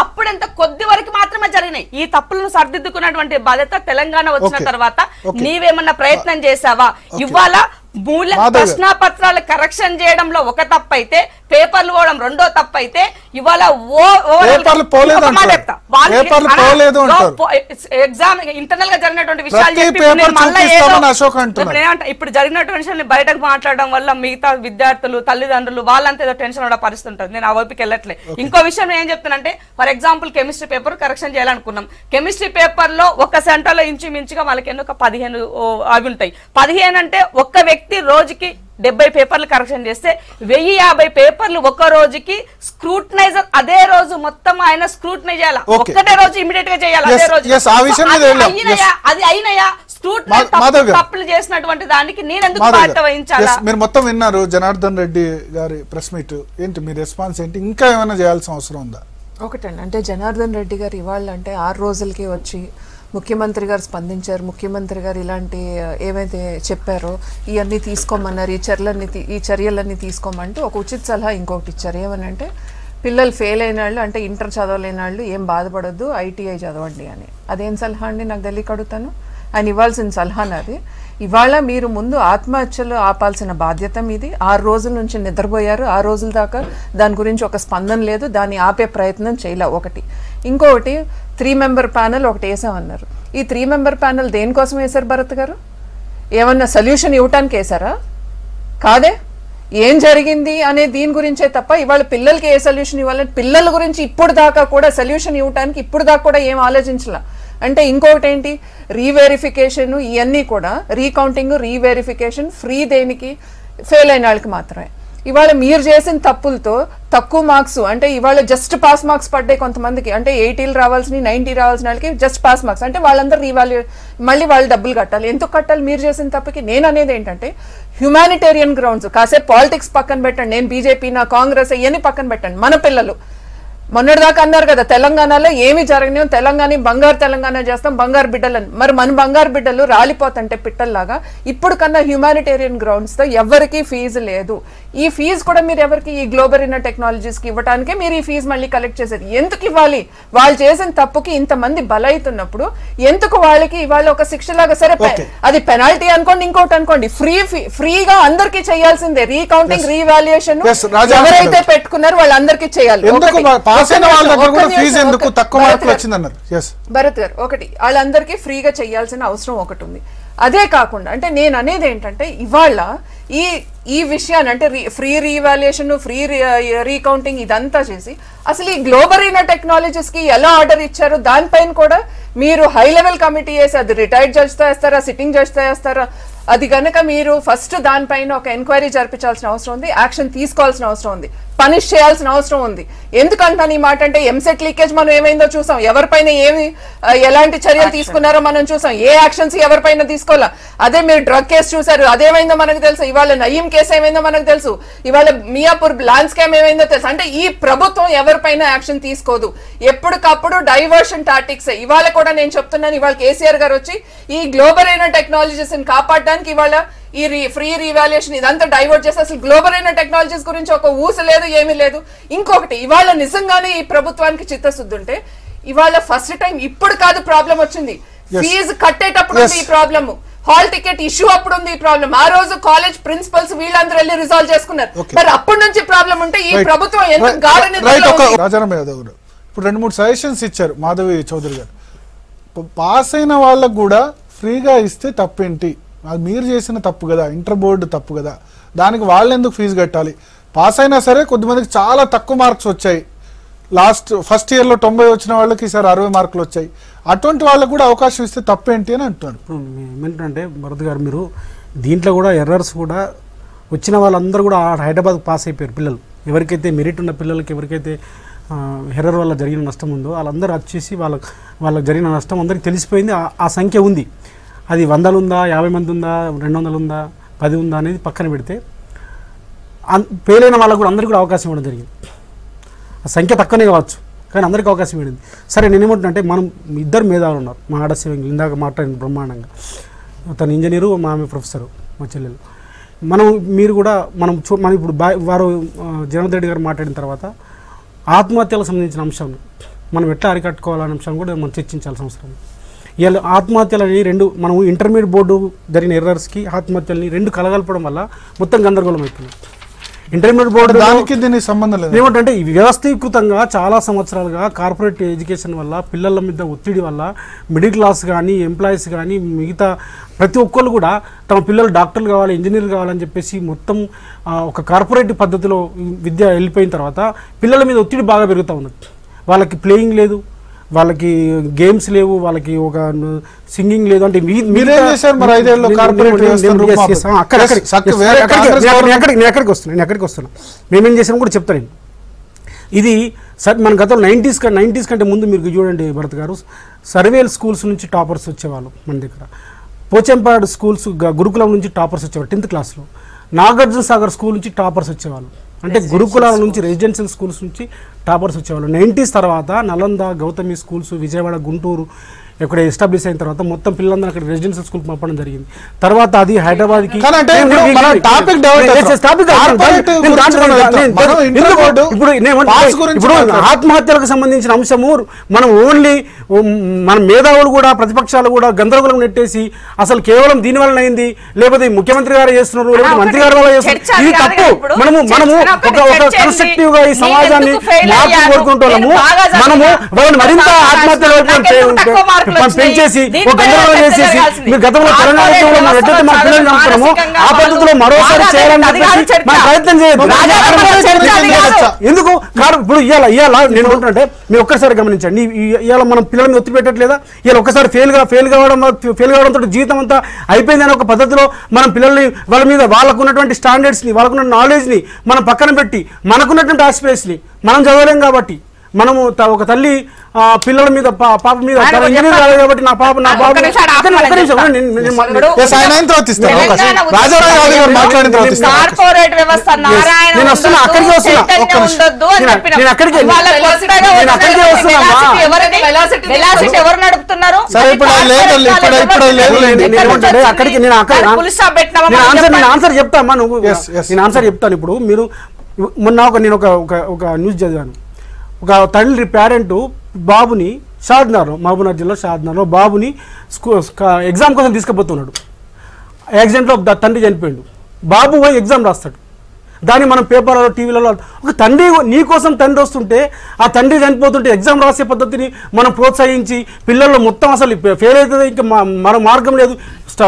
[SPEAKER 2] అప్పుడంత కొద్ది వరకు మాత్రమే జరిగినాయి. ఈ తప్పులను సరిదిద్దుకున్నటువంటి బాధ్యత తెలంగాణ వచ్చిన తర్వాత నీవేమన్నా ప్రయత్నం చేసావా? ఇవాళ మూల
[SPEAKER 1] మాధవ్ గారు.
[SPEAKER 2] ప్రశ్నాపత్రాలు కరెక్షన్ చేయడంలో ఒక తప్పు అయితే పేపర్లు పోవడం రెండో తప్పు అయితే ఇవాళ
[SPEAKER 1] పేపర్లు పోలేదు అంటారు. పేపర్లు పోలేదు అంటారు.
[SPEAKER 2] ఎగ్జామ్ ఇంటర్నల్ గా జరిగినటువంటి విషయాలు
[SPEAKER 1] ప్రతి
[SPEAKER 2] చెప్పి
[SPEAKER 1] పేపర్
[SPEAKER 2] నేను మళ్ళా
[SPEAKER 1] చూపిస్తామని
[SPEAKER 2] ఏదో-
[SPEAKER 1] అశోక్ అంటున్నారు.
[SPEAKER 2] ఇప్పుడు నేనంటా, ఇప్పుడు జరిగినటువంటి విషయాన్ని బయటకు మాట్లాడడం వల్ల మిగతా విద్యార్థులు తల్లిదండ్రులు వాళ్ళంతా ఏదో టెన్షన్ పడే పరిస్థితి ఉంటుంది. నేను ఆ వైపుకి వెళ్ళట్లే. ఇంకో విషయం నేను ఏం చెప్తానంటే, for example chemistry paper correction చేయాలనుకున్నాం. కెమిస్ట్రీ పేపర్ లో ఒక సెంటర్ లో ఇంచుమించుగా వాళ్ళకి ఎన్నో ఒక 15 అవి ఉంటాయి. 15 అంటే ఒక్క వ్యక్తి రోజుకి 70 పేపర్లు కరెక్షన్ చేస్తే 1050 పేపర్లు ఒక రోజుకి స్క్రూటనైజర్ అదే రోజు మొత్తం ఆయన స్క్రూటనైజ్ చేయాలి. ఒక్కటే రోజు ఇమిడియట్ గా చేయాలి. అదే రోజు అది అయినయా
[SPEAKER 1] మాధవ్ గారు.
[SPEAKER 2] తప్పులు చేసినటువంటి దానికి నేను ఎందుకు బాధ్యత వహించాలా?
[SPEAKER 1] మీరు మొత్తం విన్నారు జనార్దన్ రెడ్డి గారి ప్రెస్ మీట్. ఏంటి మీ రెస్పాన్స్ ఏంటి? ఇంకా ఏమైనా చేయాల్సిన అవసరం ఉందా?
[SPEAKER 4] ఒకటండి, అంటే జనార్దన్ రెడ్డి గారు ఇవాళ అంటే 6 రోజులకి వచ్చి ముఖ్యమంత్రి గారు స్పందించారు, ముఖ్యమంత్రి గారు ఇలాంటి ఏవైతే చెప్పారో ఇవన్నీ తీసుకోమన్నారు, ఈ చర్యలన్నీ తీసుకోమంటూ ఒక ఉచిత సలహా ఇంకొకటి ఇచ్చారు. ఏమనంటే పిల్లలు ఫెయిల్ అయిన వాళ్ళు, అంటే ఇంటర్ చదవలేని వాళ్ళు ఏం బాధపడొద్దు, ఐటీఐ చదవండి అని. అదేం సలహా అండి? నాకు తెలియక అడుగుతాను. ఆయన ఇవ్వాల్సిన సలహా నాది. ఇవాళ మీరు ముందు ఆత్మహత్యలు ఆపాల్సిన బాధ్యత మీది. 6 రోజుల నుంచి నిద్రపోయారు. 6 రోజుల దాకా దాని గురించి ఒక స్పందన లేదు, దాన్ని ఆపే ప్రయత్నం చేయలే. ఒకటి. ఇంకొకటి 3 మెంబర్ ప్యానెల్ ఒకటి వేసామన్నారు. ఈ 3 మెంబర్ ప్యానెల్ దేనికోసం వేశారు భరత్ గారు? ఏమన్నా సొల్యూషన్ ఇవ్వటానికి వేశారా? కాదే. ఏం జరిగింది అనే దీని గురించే తప్ప ఇవాళ పిల్లలకి ఏ సొల్యూషన్ ఇవ్వాలని, పిల్లల గురించి ఇప్పుడు దాకా కూడా సొల్యూషన్ ఇవ్వటానికి ఇప్పుడు దాకా కూడా ఏం ఆలోచించాల. అంటే ఇంకొకటి ఏంటి, రీవెరిఫికేషన్, ఇవన్నీ కూడా రీకౌంటింగ్, రీవెరిఫికేషన్ ఫ్రీ దేనికి? ఫెయిల్ అయిన వాళ్ళకి మాత్రమే. ఇవాళ మీరు చేసిన తప్పులతో తక్కువ మార్క్స్, అంటే ఇవాళ జస్ట్ పాస్ మార్క్స్ పడ్డాయి కొంతమందికి. అంటే 80 రావాల్సిన 90 రావాల్సిన వాళ్ళకి జస్ట్ పాస్ మార్క్స్. అంటే వాళ్ళందరూ మళ్ళీ వాళ్ళు డబ్బులు కట్టాలి. ఎందుకు కట్టాలి మీరు చేసిన తప్పుకి? నేను అనేది ఏంటంటే హ్యుమానిటేరియన్ గ్రౌండ్స్, కాసేపు పాలిటిక్స్ పక్కన పెట్టండి. నేను బీజేపీ, నా కాంగ్రెస్ ఇవన్నీ పక్కన పెట్టండి. మన పిల్లలు మొన్నటిదాకా అన్నారు కదా తెలంగాణలో ఏమి జరగని, తెలంగాణ బంగారు తెలంగాణ చేస్తాం, బంగారు బిడ్డలని. మరి మన బంగారు బిడ్డలు రాలిపోతుంటే పిట్టల్లాగా. ఇప్పుడు కన్నా హ్యుమానిటేరియన్ గ్రౌండ్స్ తో ఎవరికి ఫీజు లేదు. ఈ ఫీజు కూడా మీరు ఎవరికి, ఈ గ్లోబల్ ఇన్నర్ టెక్నాలజీస్ కి ఇవ్వడానికే మీరు ఈ ఫీజు మళ్ళీ కలెక్ట్ చేసేది. ఎందుకు ఇవ్వాలి? వాళ్ళు చేసిన తప్పుకి ఇంతమంది బలవుతున్నప్పుడు ఎందుకు వాళ్ళకి ఇవాళ ఒక శిక్షలాగా? సరే అది పెనాల్టీ అనుకోండి, ఇంకోటి అనుకోండి, ఫ్రీగా అందరికీ చేయాల్సిందే. రీకౌంటింగ్, రీవాల్యుయేషన్ ఎవరైతే పెట్టుకున్నారో వాళ్ళందరికీ చేయాలి. భరత్ గారు ఒకటి, వాళ్ళందరికీ ఫ్రీగా చేయాల్సిన అవసరం ఒకటి ఉంది. అదే కాకుండా అంటే నేను అనేది ఏంటంటే ఇవాళ ఈ విషయాన్ని అంటే ఫ్రీ రీవాల్యుయేషన్, ఫ్రీ రీకౌంటింగ్ ఇదంతా చేసి అసలు ఈ గ్లోబల్ ఇన్నర్ టెక్నాలజీస్ కి ఎలా ఆర్డర్ ఇచ్చారో దానిపైన కూడా మీరు హై లెవెల్ కమిటీ వేసి, అది రిటైర్డ్ జడ్జ్ తో వేస్తారా, సిట్టింగ్ జడ్జ్ తో వేస్తారా, అది కనుక మీరు ఫస్ట్ దానిపైన ఒక ఎంక్వైరీ జరిపించాల్సిన అవసరం ఉంది, యాక్షన్ తీసుకోవాల్సిన అవసరం ఉంది, పనిష్ చేయాల్సిన అవసరం ఉంది. ఎందుకంటాను ఈ మాట అంటే ఎంసెట్ లీకేజ్ మనం ఏమైందో చూసాం, ఎవరిపైన ఎలాంటి చర్యలు తీసుకున్నారో మనం చూసాం, ఏ యాక్షన్స్ ఎవరిపైన తీసుకోవాలా. అదే మీరు డ్రగ్ కేసు చూసారు, అదేమైందో మనకు తెలుసు. ఇవాళ నయీం కేసు ఏమైందో మనకు తెలుసు. ఇవాళ మియాపూర్ ల్యాండ్ స్కామ్ ఏమైందో తెలుసు. అంటే ఈ ప్రభుత్వం ఎవరిపైన యాక్షన్ తీసుకోదు, ఎప్పటికప్పుడు డైవర్షన్ టాక్టిక్స్. ఇవాళ కూడా నేను చెప్తున్నాను, ఇవాళ కేసీఆర్ గారు వచ్చి ఈ గ్లోబల్ ఇన్నర్ టెక్నాలజీస్ ని కాపాడడానికి ఇవాళ ఈ ఫ్రీ రీవాల్యుయేషన్ ఇదంతా డైవర్ట్ చేస్తే అసలు గ్లోబల్ ఇన్నర్ టెక్నాలజీస్ గురించి ఒక ఊస లేదు, ఏమీ లేదు. ఇంకొకటి, ఇవాళ నిజంగానే ఈ ప్రభుత్వానికి చిత్తశుద్ధి ఉంటే ఇవాళ ఫస్ట్ టైం ఇప్పుడు కాదు ప్రాబ్లం వచ్చింది, ఫీజు కట్టేటప్పుడు ఉంది ఈ ప్రాబ్లమ్, హాల్ టికెట్ ఇష్యూ అప్పుడు ఉంది ఈ ప్రాబ్లం. ఆ రోజు కాలేజ్ ప్రిన్సిపల్స్ వీళ్ళందరూ వెళ్ళి రిజాల్వ్ చేసుకున్నారు. మరి అప్పటి నుంచి ప్రాబ్లం ఉంటే ఈ ప్రభుత్వం ఎంత
[SPEAKER 1] రాజారాం యాదవ్ గారు ఇప్పుడు 2-3 సజెషన్స్ ఇచ్చారు మాధవి చౌదరి గారు. పాస్ అయిన వాళ్ళకు కూడా ఫ్రీగా ఇస్తే తప్పేంటి? అది మీరు చేసిన తప్పు కదా, ఇంటర్ బోర్డు తప్పు కదా, దానికి వాళ్ళు ఎందుకు ఫీజు కట్టాలి? పాస్ అయినా సరే కొద్దిమందికి చాలా తక్కువ మార్క్స్ వచ్చాయి. ఫస్ట్ ఇయర్లో 90 వచ్చిన వాళ్ళకి ఈసారి 60 మార్కులు వచ్చాయి. అటువంటి వాళ్ళకు కూడా అవకాశం ఇస్తే తప్పేంటి అని అంటున్నారు.
[SPEAKER 3] ఇప్పుడు ఏమంటే భరత్ గారు, మీరు దీంట్లో కూడా ఎర్రర్స్ కూడా వచ్చిన వాళ్ళందరూ కూడా హైదరాబాద్ పాస్ అయిపోయారు పిల్లలు. ఎవరికైతే మెరిట్ ఉన్న పిల్లలకి, ఎవరికైతే ఎర్రర్ వల్ల జరిగిన నష్టం ఉందో వాళ్ళందరూ వచ్చేసి వాళ్ళకి జరిగిన నష్టం అందరికీ తెలిసిపోయింది. ఆ సంఖ్య ఉంది. అది 100 ఉందా, 50 మంది ఉందా, 200 ఉందా, 10 ఉందా అనేది పక్కన పెడితే ఫెయిల్ అయిన వాళ్ళకు కూడా అందరికీ కూడా అవకాశం ఇవ్వడం జరిగింది. ఆ సంఖ్య తక్కువనే కావచ్చు కానీ అందరికీ అవకాశం ఇవ్వడింది. సరే నేనేమంటున్నా, మనం ఇద్దరు మేధావులు ఉన్నారు. మా ఆడశివంగి ఇందాక మాట్లాడింది బ్రహ్మాండంగా, తను ఇంజనీరు, మా ఆమె ప్రొఫెసరు, మా చెల్లెలు. మీరు కూడా మనం ఇప్పుడు వారు జగన్ రెడ్డి గారు మాట్లాడిన తర్వాత ఆత్మహత్యలకు సంబంధించిన అంశం మనం ఎట్లా అరికట్టుకోవాలనే అంశం కూడా మనం చర్చించాల్సిన అవసరం. ఇలా ఆత్మహత్యలని రెండు మనం ఇంటర్మీడియట్ బోర్డు జరిగిన ఎర్రర్స్కి ఆత్మహత్యలని రెండు కలగలపడం వల్ల మొత్తం గందరగోళం అవుతుంది. ఇంటర్మీడియట్ బోర్డు
[SPEAKER 1] దానికి దీనికి సంబంధం లేదు.
[SPEAKER 3] ఏమంటే ఈ వ్యవస్థీకృతంగా చాలా సంవత్సరాలుగా కార్పొరేట్ ఎడ్యుకేషన్ వల్ల పిల్లల మీద ఒత్తిడి వల్ల మిడిల్ క్లాస్ కానీ ఎంప్లాయీస్ కానీ మిగతా ప్రతి ఒక్కళ్ళు కూడా తమ పిల్లలు డాక్టర్లు కావాలి, ఇంజనీర్లు కావాలని చెప్పేసి మొత్తం ఒక కార్పొరేట్ పద్ధతిలో విద్య వెళ్ళిపోయిన తర్వాత పిల్లల మీద ఒత్తిడి బాగా పెరుగుతూ ఉన్నది. వాళ్ళకి ప్లేయింగ్ లేదు, వాళ్ళకి గేమ్స్ లేవు, వాళ్ళకి ఒక సింగింగ్ లేదు. అంటే
[SPEAKER 1] మీరేం చేశారు మరి 5 ఏళ్ళలో కార్పొరేట్
[SPEAKER 3] నేను ఎక్కడికి వస్తున్నా మేమేం చేసాము కూడా చెప్తాను నేను. ఇది సార్ మన గతంలో 90s కంటే ముందు మీరు చూడండి భరత్ గారు, సర్వేల్ స్కూల్స్ నుంచి టాపర్స్ వచ్చేవాళ్ళు మన దగ్గర, పోచంపాడు స్కూల్స్ గురుకులం నుంచి టాపర్స్ వచ్చేవాళ్ళు 10th క్లాస్లో, నాగార్జున సాగర్ స్కూల్ నుంచి టాపర్స్ వచ్చేవాళ్ళు. అంటే గురుకులాల నుంచి రెసిడెన్షియల్ స్కూల్స్ నుంచి టాపర్స్ వచ్చేవాళ్ళు. 90s తర్వాత నలంద, గౌతమి స్కూల్స్ విజయవాడ, గుంటూరు ఇక్కడ ఎస్టాబ్లిష్ అయిన తర్వాత మొత్తం పిల్లలందరూ అక్కడ రెసిడెన్షియల్ స్కూల్ పంపడం జరిగింది. తర్వాత అది హైదరాబాద్కి ఇప్పుడు ఆత్మహత్యలకు సంబంధించిన అంశము మనం ఓన్లీ మన మేధావులు కూడా ప్రతిపక్షాలు కూడా గందరగోళం నెట్టేసి అసలు కేవలం దీని వలన అయింది, లేకపోతే ముఖ్యమంత్రి గారు చేస్తున్నారు, లేకపోతే మంత్రి గారి వల్ల చేస్తున్నారు, ఇది తప్పు. మనము ఒక కన్స్ట్రక్టివ్ గా ఈ సమాజాన్ని మార్పు కోరుకుంటున్నాము. మనము వాళ్ళని మరింత ఆత్మహత్యలు పెంచేసి ఒక గందరగోళం చేసేసి మీరు గతంలో తెలంగాణ ఎట్లయితే మన పిల్లలు నమ్ముతున్నామో ఆ పద్ధతిలో మరోసారి చేయాలని చెప్పేసి మనం ప్రయత్నం చేయొద్దు. ఎందుకు ఇప్పుడు ఇవాళ నేను అనుకుంటుంటే మీరు ఒక్కసారి గమనించండి, ఇవాళ మనం పిల్లల మీద ఒత్తిడి పెట్టట్లేదా? ఇవాళ ఒక్కసారి ఫెయిల్ కావడంతో జీవితం అంతా అయిపోయిందనే ఒక పద్ధతిలో మనం పిల్లల్ని వాళ్ళ మీద వాళ్ళకున్నటువంటి స్టాండర్డ్స్ని, వాళ్ళకున్న నాలెడ్జ్ని మనం పక్కన పెట్టి మనకున్నటువంటి ఆస్పిరేషన్ని మనం చదవలేం కాబట్టి మనము ఒక తల్లి పిల్లల మీద పాప మీద ఇంజనీర్ రాలేదు కాబట్టి నా బాబు అక్కడికి నేను ఆన్సర్ చెప్తామా నువ్వు నేను ఆన్సర్ చెప్తాను. ఇప్పుడు మీరు మొన్న నేను ఒక న్యూస్ చదివాను, ఒక తండ్రి పేరెంట్ బాబుని షాద్నగర్లో, మహబూబ్నగర్ జిల్లా షాద్నగర్లో బాబుని ఎగ్జామ్ కోసం తీసుకుపోతున్నాడు. యాక్సిడెంట్లో తండ్రి చనిపోయాడు. బాబు పోయి ఎగ్జామ్ రాస్తాడు. దాన్ని మనం పేపర్లలో టీవీలలో ఒక తండ్రి నీ కోసం తండ్రి వస్తుంటే ఆ తండ్రి చనిపోతుంటే ఎగ్జామ్ రాసే పద్ధతిని మనం ప్రోత్సహించి పిల్లల్లో మొత్తం అసలు ఫెయిల్ అవుతుంది, ఇంకా మన మార్గం లేదు.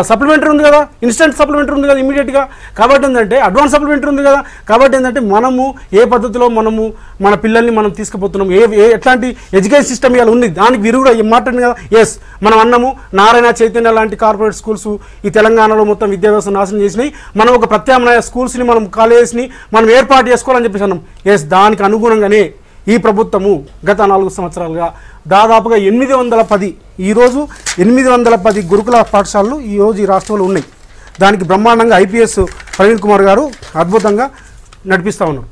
[SPEAKER 3] సప్లిమెంటరీ ఉంది కదా, ఇన్స్టెంట్ సప్లిమెంటరీ ఉంది కదా ఇమీడియట్గా, కాబట్టి ఏంటంటే అడ్వాన్స్ సప్లిమెంటరీ ఉంది కదా, కాబట్టి ఏంటంటే మనము ఏ పద్ధతిలో మనము మన పిల్లల్ని మనం తీసుకుపోతున్నాము, ఎట్లాంటి ఎడ్యుకేషన్ సిస్టమ్ ఇవాళ ఉంది దానికి వీరు కూడా మాట్లాడింది కదా. ఎస్ మనం అన్నము నారాయణ, చైతన్య లాంటి కార్పొరేట్ స్కూల్స్ ఈ తెలంగాణలో మొత్తం విద్యా వ్యవస్థ నాశనం చేసినాయి, మనం ఒక ప్రత్యామ్నాయ స్కూల్స్ని మనం కాలేజెస్ని మనం ఏర్పాటు చేసుకోవాలని చెప్పేసి అన్నాం. ఎస్ దానికి అనుగుణంగానే ఈ ప్రభుత్వము గత 4 సంవత్సరాలుగా దాదాపుగా 810 ఈరోజు 810 గురుకుల పాఠశాలలు ఈరోజు ఈ రాష్ట్రంలో ఉన్నాయి. దానికి బ్రహ్మాండంగా ఐపీఎస్ ప్రవీణ్ కుమార్ గారు అద్భుతంగా నడిపిస్తూ ఉన్నారు.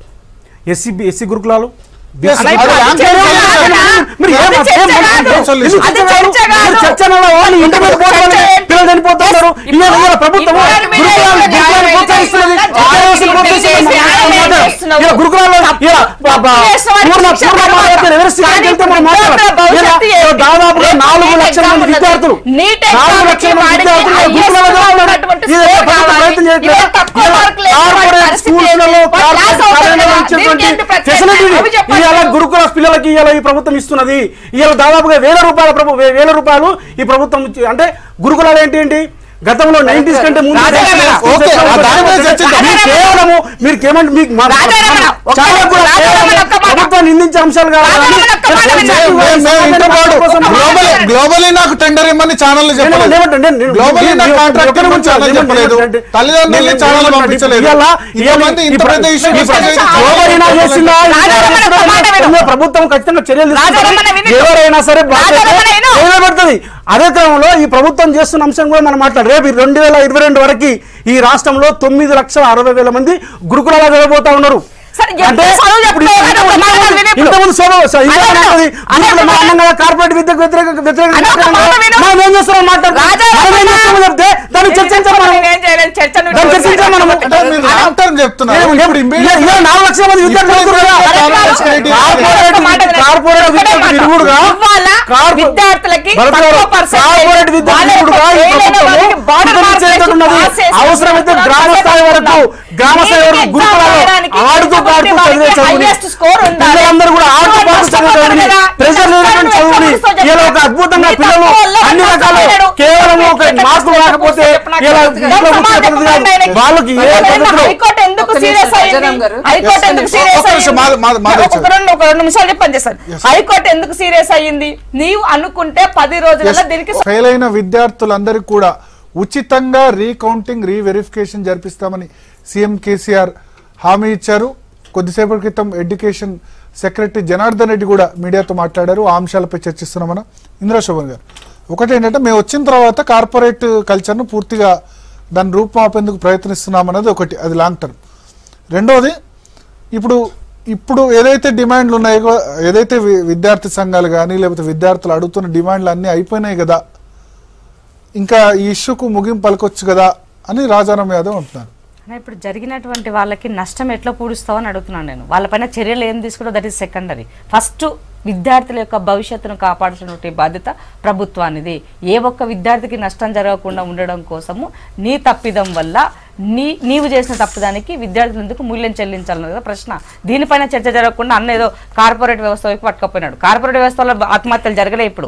[SPEAKER 3] ఎస్సీ గురుకులాలు దాదాపుగా 4 లక్షల మంది విద్యార్థులు గురుకుల పిల్లలకి ఇలా ఈ ప్రభుత్వం ఇస్తున్నది. ఇలా దాదాపుగా 1000 రూపాయలు ఈ ప్రభుత్వం. అంటే గురుకులాలు ఏంటి గతంలో 90s కంటే ముందు ప్రభుత్వాన్ని నిందించే అంశాలు
[SPEAKER 1] గ్లోబలీ నాకు టెండర్ ఇమ్మని ఛానల్
[SPEAKER 3] ప్రభుత్వం ఖచ్చితంగా చర్యలు ఎవరైనా సరే చేయబడుతుంది. అదే క్రమంలో ఈ ప్రభుత్వం చేస్తున్న అంశం కూడా మనం మాట్లాడారు. రేపు 2022 వరకు ఈ రాష్ట్రంలో 9,60,60,000 మంది గురుకులాలు చదవబోతా ఉన్నారు. కార్పొరేట్ విద్యకు వ్యతిరేకంగా ఏం చేస్తారో మాట్లాడుతుంటే దాన్ని చర్చించాలి. 4 లక్షల మంది విద్యార్థులు అవసరమైతే గ్రామ స్థాయి వరకు గురుకులాలు ఆడుతూ పాడుతూ చదివే పిల్లలందరూ కూడా ఆడుతూ పాడుతూ చదివి ప్రెషర్ లేనటువంటి చదువుని ఇలా ఒక అద్భుతంగా పిల్లలు అన్ని రకాలు కేవలం ఒక మార్కులు రాకపోతే వాళ్ళకి ఏ పద్ధతిలో
[SPEAKER 2] హైకోర్టు ఎందుకు సీరియస్ అయ్యింది? నీవు అనుకుంటే 10 రోజులలో దీనికి
[SPEAKER 1] ఫెయిల్ అయిన విద్యార్థులందరికీ కూడా ఉచితంగా రీకౌంటింగ్ రీవెరిఫికేషన్ జరిపిస్తామని సీఎం కేసీఆర్ హామీ ఇచ్చారు. కొద్దిసేపటి క్రితం ఎడ్యుకేషన్ సెక్రటరీ జనార్దన్ రెడ్డి కూడా మీడియాతో మాట్లాడారు. ఆ అంశాలపై చర్చిస్తున్నాం మనం. ఇందిరా శోభన్ గారు, ఒకటి ఏంటంటే మేము వచ్చిన తర్వాత కార్పొరేట్ కల్చర్ను పూర్తిగా దాన్ని రూపుమాపేందుకు ప్రయత్నిస్తున్నామన్నది ఒకటి, అది లాంగ్ టర్మ్. రెండోది, ఇప్పుడు ఏదైతే డిమాండ్లు ఉన్నాయో, ఏదైతే విద్యార్థి సంఘాలు కానీ లేకపోతే విద్యార్థులు అడుగుతున్న డిమాండ్లు అన్నీ అయిపోయినాయి కదా, ఇంకా ఈ ఇష్యూకు ముగింపు పలకొచ్చు కదా అని రాజారాం యాదవ్ అంటున్నారు.
[SPEAKER 2] ఇప్పుడు జరిగినటువంటి వాళ్ళకి నష్టం ఎట్లా పూడుస్తావని అడుగుతున్నాను నేను. వాళ్ళపైన చర్యలు ఏం తీసుకుంటో దట్ ఈస్ సెకండరీ. ఫస్ట్ విద్యార్థుల యొక్క భవిష్యత్తును కాపాడాల్సినటువంటి బాధ్యత ప్రభుత్వానిది. ఏ ఒక్క విద్యార్థికి నష్టం జరగకుండా ఉండడం కోసము నీ తప్పిదం వల్ల నీవు చేసిన తప్పుదానికి విద్యార్థులు ఎందుకు మూల్యం చెల్లించాలన్నది ప్రశ్న. దీనిపైన చర్చ జరగకుండా అన్న ఏదో కార్పొరేట్ వ్యవస్థ వైపు పట్టుకపోయినాడు. కార్పొరేట్ వ్యవస్థలో ఆత్మహత్యలు జరగలే. ఇప్పుడు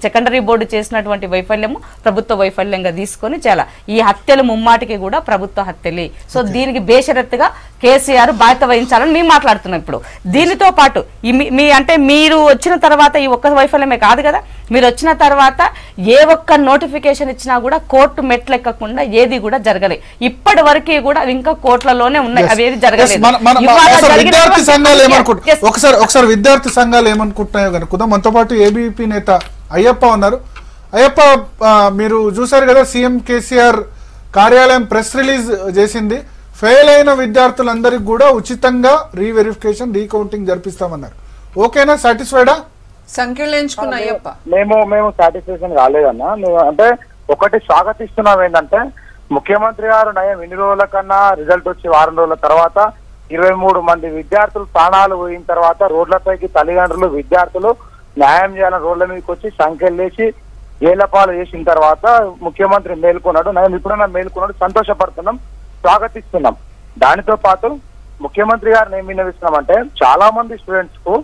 [SPEAKER 2] సెకండరీ బోర్డు చేసినటువంటి వైఫల్యము ప్రభుత్వ వైఫల్యంగా తీసుకొని చాలా ఈ హత్యలు ముమ్మాటికి కూడా ప్రభుత్వ హత్యలే. సో దీనికి బేషరత్తుగా కేసీఆర్ బాధ్యత వహించాలని మేము మాట్లాడుతున్నాం. ఇప్పుడు దీనితో పాటు మీ అంటే మీరు వచ్చిన తర్వాత ఈ ఒక్క వైఫల్యమే కాదు కదా, మీరు వచ్చిన తర్వాత ఏ ఒక్క నోటిఫికేషన్ ఇచ్చినా కూడా కోర్టు మెట్లెక్కకుండా ఏది కూడా జరగలే. ఇప్పటి వరకు కూడా ఇంకా కోర్టులలోనే ఉన్నాయి, అవి ఏది జరగలేదు.
[SPEAKER 1] ఒకసారి విద్యార్థి సంఘాలు ఏమనుకుంటున్నాయో కనుక్కుందాం. మనతో పాటు ఏబీపీ నేత అయ్యప్ప ఉన్నారు. అయ్యప్ప, మీరు చూసారు కదా, సీఎం కేసీఆర్ కార్యాలయం ప్రెస్ రిలీజ్ చేసింది. ఫెయిల్ అయిన విద్యార్థులందరికీ కూడా ఉచితంగా రీవెరిఫికేషన్ రీకౌంటింగ్ జరిపిస్తామన్నారు. ఓకేనా? సాటిస్ఫైడా?
[SPEAKER 4] సంఖ్యలు ఎంచుకున్న అయ్యప్ప
[SPEAKER 5] మేము సాటిస్ఫాక్షన్ కాలేదన్నా. అంటే ఒకటి స్వాగతిస్తున్నాం ఏంటంటే, ముఖ్యమంత్రి గారు నయం ఎన్ని రోజుల కన్నా రిజల్ట్ వచ్చి వారం రోజుల తర్వాత 23 మంది విద్యార్థులు ప్రాణాలు పోయిన తర్వాత రోడ్లపైకి తల్లిదండ్రులు విద్యార్థులు న్యాయం చేయాలని రోడ్ల మీదకి వచ్చి సంఖ్యలు వేసి ఏళ్లపాలు చేసిన తర్వాత ముఖ్యమంత్రి మేల్కొన్నాడు. నయం ఇప్పుడన్నా మేల్కొన్నాడు, సంతోషపడుతున్నాం, స్వాగతిస్తున్నాం. దానితో పాటు ముఖ్యమంత్రి గారిని ఏం విన్నవిస్తున్నామంటే, చాలా మంది స్టూడెంట్స్ కు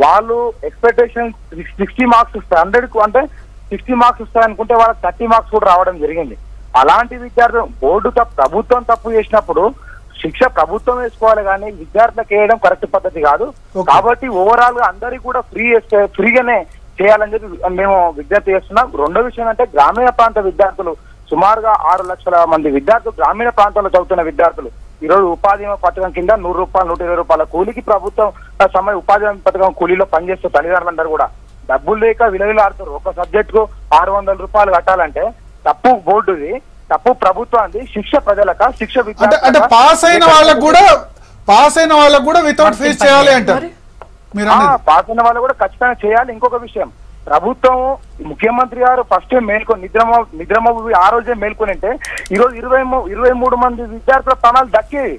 [SPEAKER 5] వాళ్ళు ఎక్స్పెక్టేషన్ 60 మార్క్స్ వస్తాయి, 100కు అంటే 60 మార్క్స్ వస్తాయి అనుకుంటే వాళ్ళకి 30 మార్క్స్ కూడా రావడం జరిగింది. అలాంటి విద్యార్థులు బోర్డు ప్రభుత్వం తప్పు చేసినప్పుడు శిక్ష ప్రభుత్వం వేసుకోవాలి కానీ విద్యార్థులకు వేయడం కరెక్ట్ పద్ధతి కాదు. కాబట్టి ఓవరాల్ గా అందరికీ కూడా ఫ్రీగానే చేయాలని చెప్పి మేము విజ్ఞప్తి చేస్తున్నాం. రెండో విషయం అంటే, గ్రామీణ ప్రాంత విద్యార్థులు సుమారుగా 6 లక్షల మంది విద్యార్థులు గ్రామీణ ప్రాంతాల్లో చదువుతున్న విద్యార్థులు ఈరోజు ఉపాధి పథకం కింద 100 రూపాయలు 120 రూపాయల కూలికి ప్రభుత్వం ఉపాధి పథకం కూలీలో పనిచేస్తూ తల్లిదండ్రులందరూ కూడా డబ్బులు లేక విలువలాడుతారు. ఒక సబ్జెక్ట్ కు 600 రూపాయలు కట్టాలంటే తప్పు బోర్డుది, తప్పు ప్రభుత్వానికి, శిక్ష ప్రజలక, శిక్ష
[SPEAKER 1] అంటే పాస్ అయిన వాళ్ళకు కూడా వితౌట్ ఫీజ్ చేయాలి అంటారు.
[SPEAKER 5] పాస్ అయిన వాళ్ళు కూడా ఖచ్చితంగా చేయాలి. ఇంకొక విషయం, ప్రభుత్వం ముఖ్యమంత్రి గారు ఫస్ట్ మేల్కొని నిద్రమోబి ఆ రోజే మేల్కొని అంటే ఈరోజు 23 మంది విద్యార్థుల ప్రాణాలు దక్కేవి.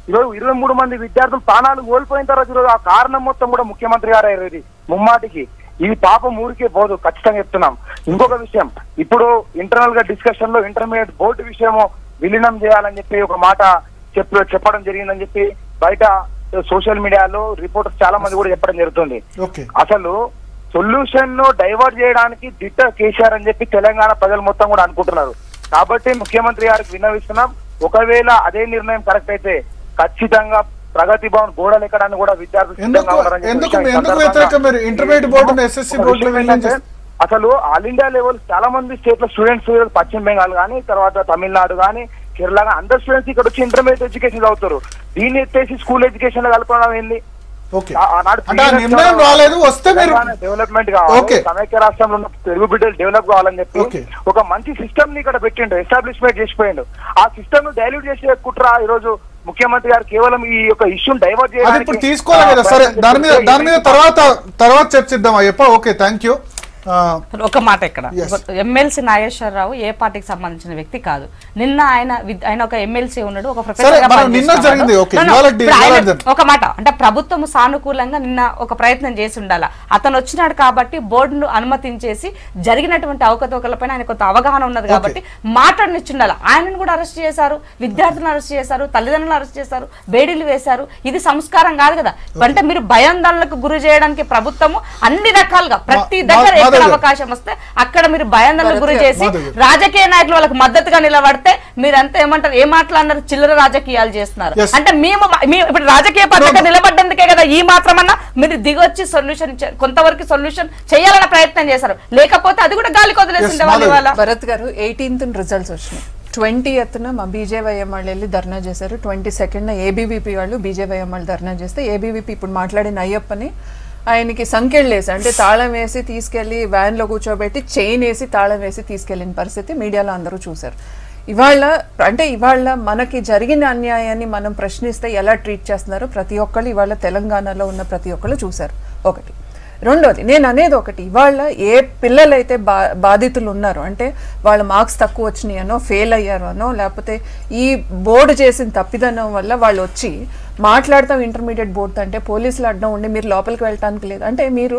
[SPEAKER 5] ఈరోజు 23 మంది విద్యార్థులు ప్రాణాలు కోల్పోయిన తర్వాత ఈరోజు ఆ కారణం మొత్తం కూడా ముఖ్యమంత్రి గారు అయ్యేది ముమ్మాటికి. ఇది పాపం ఊరికే పోదు, ఖచ్చితంగా చెప్తున్నాం. ఇంకొక విషయం, ఇప్పుడు ఇంటర్నల్ గా డిస్కషన్ లో ఇంటర్మీడియట్ బోర్డు విషయము విలీనం చేయాలని చెప్పి ఒక మాట చెప్పడం జరిగిందని చెప్పి బయట సోషల్ మీడియాలో రిపోర్టర్స్ చాలా మంది కూడా చెప్పడం జరుగుతుంది. అసలు సొల్యూషన్ ను డైవర్ట్ చేయడానికి దిట్ట కేసీఆర్ అని చెప్పి తెలంగాణ ప్రజలు మొత్తం కూడా అనుకుంటున్నారు. కాబట్టి ముఖ్యమంత్రి గారికి విన్నవిస్తున్నాం, ఒకవేళ అదే నిర్ణయం కరెక్ట్ అయితే ఖచ్చితంగా ప్రగతి భవన్ గోడలు ఎక్కడాన్ని కూడా విద్యార్థులు అసలు ఆల్ ఇండియా లెవెల్ చాలా మంది స్టేట్ లో స్టూడెంట్స్, పశ్చిమ బెంగాల్ కానీ, తర్వాత తమిళనాడు కానీ, కేరళ కానీ, అందరు స్టూడెంట్స్ ఇక్కడ వచ్చి ఇంటర్మీడియట్ ఎడ్యుకేషన్ చదువుతారు. దీన్ని ఎత్తేసి స్కూల్ ఎడ్యుకేషన్ లో కలపడం ఏంది? డెవలప్మెంట్ కావాలి, సమైక్య రాష్ట్రంలో ఉన్న తెలుగు బిడ్డలు డెవలప్ కావాలని చెప్పి ఒక మంచి సిస్టమ్ ని ఇక్కడ పెట్టిండు, ఎస్టాబ్లిష్మెంట్ చేసిపోయిండు. ఆ సిస్టమ్ ను డైల్యూట్ చేసే కుట్ర ఈరోజు ముఖ్యమంత్రి గారు కేవలం ఈ యొక్క ఇష్యూని డైవర్ట్
[SPEAKER 1] అది ఇప్పుడు తీసుకోవాలి కదా. సరే, దాని మీద తర్వాత చర్చిద్దాం అయ్యప్ప. Okay, thank you.
[SPEAKER 2] ఒక మాట ఇక్కడ ఎమ్మెల్సీ నాగేశ్వరరావు ఏ పార్టీకి సంబంధించిన వ్యక్తి కాదు. నిన్న ఆయన ఒక ఎమ్మెల్సీ ఉన్నాడు, ఒక ఒక మాట అంటే ప్రభుత్వం సానుకూలంగా నిన్న ఒక ప్రయత్నం చేసి ఉండాలి. అతను వచ్చినాడు కాబట్టి బోర్డును అనుమతించేసి జరిగినటువంటి అవకతవకలపైన ఆయన కొంత అవగాహన ఉన్నది కాబట్టి మాట్లాడనిచ్చుండాలి. ఆయనను కూడా అరెస్ట్ చేశారు, విద్యార్థులను అరెస్ట్ చేశారు, తల్లిదండ్రులను అరెస్ట్ చేశారు, బేడీలు వేశారు. ఇది సంస్కారం కాదు కదా. అంటే మీరు భయాందోళనకు గురి చేయడానికి ప్రభుత్వము అన్ని రకాలుగా ప్రతి దగ్గర అవకాశం వస్తే అక్కడ మీరు భయాందోళనకు గురి చేసి రాజకీయ నాయకులు వాళ్ళకి మద్దతుగా నిలబడితే మీరంతా ఏమంటారు, ఏ మాట్లాడినారు, చిల్లర రాజకీయాలు చేస్తున్నారు అంటే మేము ఇప్పుడు రాజకీయ పద్ధతిగా నిలబడ్డందుకే కదా ఈ మాత్రమన్నా మీరు దిగొచ్చి సొల్యూషన్ కొంతవరకు సొల్యూషన్ చేయాలన్న ప్రయత్నం చేశారు. లేకపోతే అది కూడా గాలికి వదిలేసిండే వాళ్ళు. ఇవాళ
[SPEAKER 4] భరత్ గారు 18th రిజల్ట్స్ వచ్చినాయి. 20th మా బీజేవైఎం వాళ్ళు వెళ్ళి ధర్నా చేశారు. 22nd ఏబీవీపీ వాళ్ళు బీజేవైఎం వాళ్ళు ధర్నా చేస్తే ఏబీవీపీ ఇప్పుడు మాట్లాడిన అయ్యప్పని ఆయనకి సంఖ్యలు వేసి అంటే తాళం వేసి తీసుకెళ్లి వ్యాన్లో కూర్చోబెట్టి చైన్ వేసి తాళం వేసి తీసుకెళ్లిన పరిస్థితి మీడియాలో అందరూ చూశారు. ఇవాళ మనకి జరిగిన అన్యాయాన్ని మనం ప్రశ్నిస్తే ఎలా ట్రీట్ చేస్తున్నారో ప్రతి ఒక్కళ్ళు ఇవాళ తెలంగాణలో ఉన్న ప్రతి ఒక్కళ్ళు చూశారు. ఒకటి. రెండోది నేను అనేది ఒకటి, ఇవాళ ఏ పిల్లలైతే బాధితులు ఉన్నారో అంటే వాళ్ళ మార్క్స్ తక్కువ వచ్చినాయనో ఫెయిల్ అయ్యారో అనో లేకపోతే ఈ బోర్డు చేసిన తప్పిదనం వల్ల వాళ్ళు వచ్చి మాట్లాడతాం ఇంటర్మీడియట్ బోర్డు అంటే పోలీసులు అడ్డం ఉండి మీరు లోపలికి వెళ్ళటానికి లేదు అంటే మీరు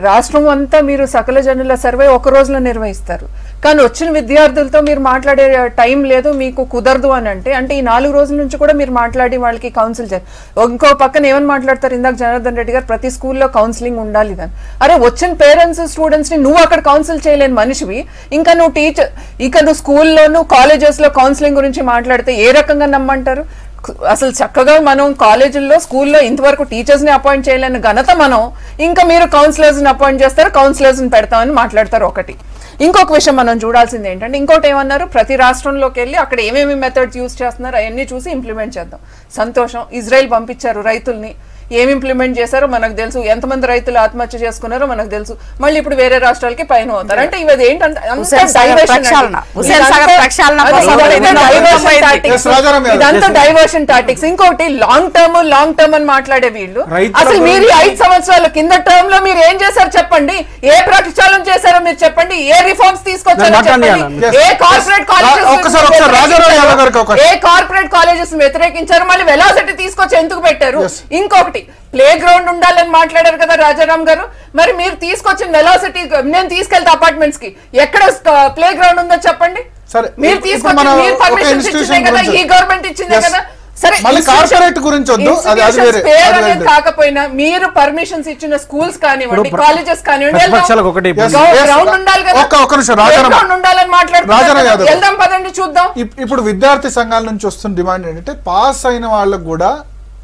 [SPEAKER 4] రాష్ట్రం అంతా మీరు సకల జనుల సర్వే ఒక రోజులో నిర్వహిస్తారు కానీ వచ్చిన విద్యార్థులతో మీరు మాట్లాడే టైం లేదు మీకు కుదరదు అని అంటే ఈ 4 రోజుల నుంచి కూడా మీరు మాట్లాడి వాళ్ళకి కౌన్సిల్ చేయాలి. ఇంకో పక్కన ఏమని మాట్లాడతారు ఇందాక జనార్దన్ రెడ్డి గారు ప్రతి స్కూల్లో కౌన్సిలింగ్ ఉండాలి అని. అరే వచ్చిన పేరెంట్స్ స్టూడెంట్స్ ని నువ్వు అక్కడ కౌన్సిల్ చేయలేని మనిషివి ఇంకా నువ్వు స్కూల్లోను కాలేజెస్ లో కౌన్సిలింగ్ గురించి మాట్లాడితే ఏ రకంగా నమ్మంటారు? అసలు చక్కగా మనం కాలేజీల్లో స్కూల్లో ఇంతవరకు టీచర్స్ ని అపాయింట్ చేయలేని ఘనత మనం ఇంకా మీరు కౌన్సిలర్స్ ని అపాయింట్ చేస్తారు కౌన్సిలర్స్ ని పెడతామని మాట్లాడతారు. ఒకటి. ఇంకొక విషయం మనం చూడాల్సింది ఏంటంటే ఇంకోటి ఏమన్నారు ప్రతి రాష్ట్రంలోకి వెళ్ళి అక్కడ ఏమేమి మెథడ్స్ యూజ్ చేస్తున్నారు అవన్నీ చూసి ఇంప్లిమెంట్ చేద్దాం. సంతోషం. ఇజ్రాయెల్ పంపించారు రైతుల్ని ఏమి ఇంప్లిమెంట్ చేశారో మనకు తెలుసు, ఎంతమంది రైతులు ఆత్మహత్య చేసుకున్నారో మనకు తెలుసు. మళ్ళీ ఇప్పుడు వేరే రాష్ట్రాలకి పైన అవుతారు అంటే ఇవి ఏంటంటే ఇదంతా డైవర్షన్ టాటిక్స్. ఇంకోటి లాంగ్ టర్మ్ అని మాట్లాడే వీళ్ళు అసలు మీరు 5 సంవత్సరాల కింద టర్మ్ లో మీరు ఏం చేశారు చెప్పండి, ఏ ప్రక్షాళన చేశారో మీరు చెప్పండి, ఏ రిఫార్మ్స్ తీసుకొచ్చారో చెప్పండి, ఏ కార్పొరేట్ కాలేజెస్ వ్యతిరేకించారు, మళ్ళీ వెలాసిటీ తీసుకొచ్చి ఎందుకు పెట్టారు? ఇంకొకటి ప్లే గ్రౌండ్ ఉండాలని మాట్లాడారు కదా రాజారాం గారు, మరి మీరు తీసుకొచ్చిన వెలాసిటీ నేను తీసుకెళ్తా అపార్ట్మెంట్స్ కి ఎక్కడ ప్లే గ్రౌండ్ ఉందో చెప్పండి. మీరు తీసుకొచ్చి మీరు పర్మిషన్ ఇచ్చిందే కదా, ఈ గవర్నమెంట్ ఇచ్చిందే కదా. సరే కాకపోయినా మీరు పర్మిషన్స్ ఇచ్చిన స్కూల్స్ కానివ్వండి కాలేజెస్ కానివ్వండి గ్రౌండ్ ఉండాలి కదా, గ్రౌండ్ ఉండాలని మాట్లాడుతున్నారు. వెళ్దాం పదండి చూద్దాం.
[SPEAKER 1] ఇప్పుడు విద్యార్థి సంఘాల నుంచి వస్తున్న డిమాండ్ ఏంటంటే పాస్ అయిన వాళ్ళకు కూడా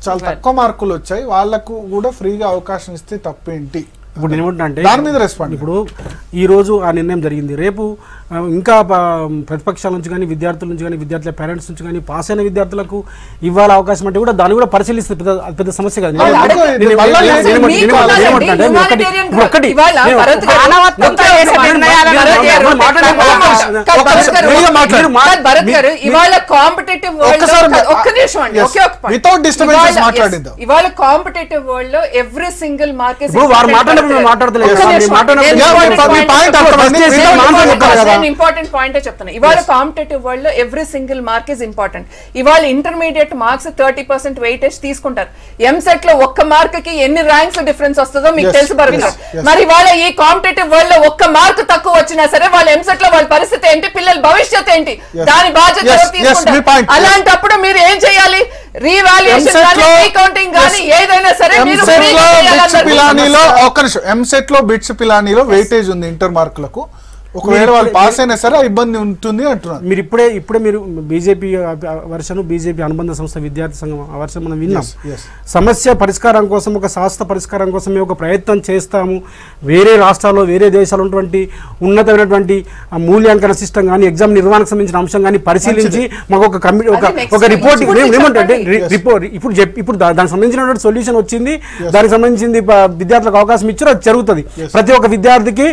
[SPEAKER 1] చాలా తక్కువ మార్కులు వచ్చాయి, వాళ్ళకు కూడా ఫ్రీగా అవకాశం ఇస్తే తప్పేంటి?
[SPEAKER 3] ఇప్పుడు ఏమంటున్నానంటే
[SPEAKER 1] దాని మీద రెస్పాండ్.
[SPEAKER 3] ఇప్పుడు ఈ రోజు ఆ నిర్ణయం జరిగింది, రేపు ఇంకా ప్రతిపక్షాల నుంచి కానీ విద్యార్థుల నుంచి కానీ విద్యార్థుల పేరెంట్స్ నుంచి కానీ పాస్ అయిన విద్యార్థులకు ఇవ్వాలి అవకాశం అంటే కూడా దాన్ని కూడా పరిశీలిస్తే పెద్ద సమస్య కాదు.
[SPEAKER 4] ఇవాళ కాంపిటేటివ్ ఇవాళ కాంపిటేటివ్ వరల్డ్ లో every single market important point చెప్తున్నా. ఇవాళ కాంపిటేటివ్ వరల్డ్ లో every single mark is important. ఇవాళ ఇంటర్మీడియట్ మార్క్స్ 30% వెయిటేజ్ తీసుకుంటారు. ఎంసెట్ లో ఒక్క మార్క్ కి ఎన్ని ర్యాంక్స్ డిఫరెన్స్ వస్తుందో మీకు తెలుసు బర్గర్. మరి ఇవాళ ఈ కాంపిటేటివ్ వరల్డ్ లో ఒక్క మార్క్ తక్కువ వచ్చినా సరే వాళ్ళ ఎంసెట్ లో వాళ్ళ పరిస్థితి ఏంటి, పిల్లల భవిష్యత్తు ఏంటి, దాని బాధ్యత తీసుకుంటారు. అలాంటప్పుడు మీరు ఏం చేయాలి? రీవాల్యుయేషన్ కానీ రీకౌంటింగ్ కానీ ఏదైనా సరే
[SPEAKER 1] ఎంసెట్ లో బిట్స్ పిలానీలో వెయిటేజ్ ఉంది ఇంటర్ మార్కులకు, ఒకవేళ వాళ్ళు పాస్ అయినా సరే ఇబ్బంది ఉంటుంది అంటున్నారు.
[SPEAKER 3] మీరు ఇప్పుడే మీరు బీజేపీ వర్షన్ బీజేపీ అనుబంధ సంస్థ విద్యార్థి సంఘం వర్షన్ మనం విన్నాం. సమస్య పరిష్కారం కోసం ఒక శాస్త్ర పరిష్కారం కోసం మేము ఒక ప్రయత్నం చేస్తాము, వేరే రాష్ట్రాల్లో వేరే దేశాల్లో ఉన్నటువంటి ఉన్నతమైనటువంటి మూల్యాంకన సిస్టమ్ కానీ ఎగ్జామ్ నిర్వహణకు సంబంధించిన అంశం కానీ పరిశీలించి మాకు ఒక రిపోర్ట్ ఏమంటే ఇప్పుడు దానికి సంబంధించినటువంటి సొల్యూషన్ వచ్చింది, దానికి సంబంధించింది విద్యార్థులకు అవకాశం ఇచ్చారు, అది జరుగుతుంది. ప్రతి ఒక్క విద్యార్థికి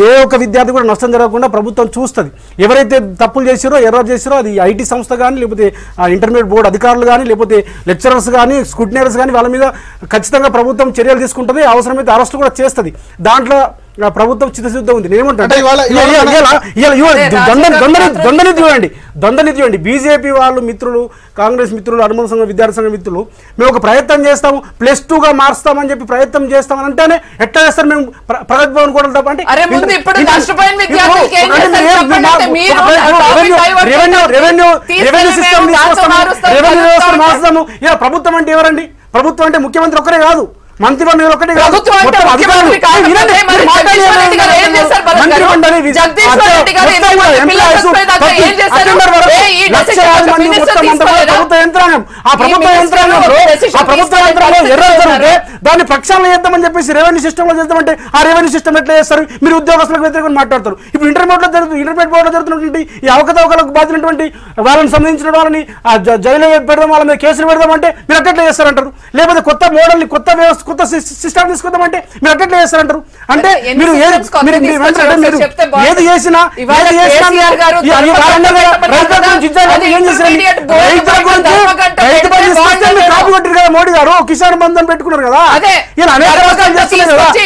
[SPEAKER 3] ఏ ఒక్క విద్యార్థి కూడా నష్టం జరగకుండా ప్రభుత్వం చూస్తుంది. ఎవరైతే తప్పులు చేసారో ఎర్రర్ చేసారో అది ఐటీ సంస్థ కానీ లేకపోతే ఇంటర్మీడియట్ బోర్డు అధికారులు కానీ లేకపోతే లెక్చరర్స్ కానీ స్క్రూటినర్స్ కానీ వాళ్ళ మీద ఖచ్చితంగా ప్రభుత్వం చర్యలు తీసుకుంటుంది, అవసరమైతే అరెస్టు కూడా చేస్తుంది. దాంట్లో ప్రభుత్వం చిత్తశుద్ధి ఉంది. ద్వంద్వనీతి చూడండి. బీజేపీ వాళ్ళు మిత్రులు, కాంగ్రెస్ మిత్రులు, అనుబంధ సంఘం, విద్యార్థి సంఘం మిత్రులు మేము ఒక ప్రయత్నం చేస్తాము, +2గా మారుస్తామని చెప్పి ప్రయత్నం చేస్తామని అంటేనే ఎట్లా చేస్తారు? మేము ప్రగతి భవన్ కూడా తప్ప అంటే రెవెన్యూ సిస్టమ్ తీసుకొస్తాము, మారుస్తాము. ఇలా ప్రభుత్వం అంటే ఎవరండి? ప్రభుత్వం అంటే ముఖ్యమంత్రి ఒక్కరే కాదు, మంత్రిమండలి ఒక్కటే కాదు, దాన్ని ప్రక్షాళన చేద్దామని చెప్పేసి రెవెన్యూ సిస్టమ్ లో చేద్దామంటే ఆ రెవెన్యూ సిస్టమ్ ఎట్లా చేస్తారు? మీరు ఉద్యోగస్తులకు వ్యతిరేకంగా మాట్లాడతారు. ఇప్పుడు ఇంటర్మీడియట్ బోర్డులో జరుగుతున్నటువంటి ఈ అవకతవకలకు బాధినటువంటి వాళ్ళని సంబంధించిన వాళ్ళని జైలు పెడదాం, వాళ్ళ మీద కేసులు పెడదామంటే మీరు ఎట్లా చేస్తారంటారు? లేకపోతే కొత్త మోడల్ని కొత్త సిస్టమ్ తీసుకొద్దామంటే మీరు ఎట్లా చేస్తారంటారు? అంటే మీరు ఏది చేసినా కాపీ కొట్టారు కదా మోడీ గారు, కిసాన్ బంధన్ పెట్టుకున్నారు కదా, ఇలా అనేక రాష్ట్రాలు చేస్తున్నారు కదా.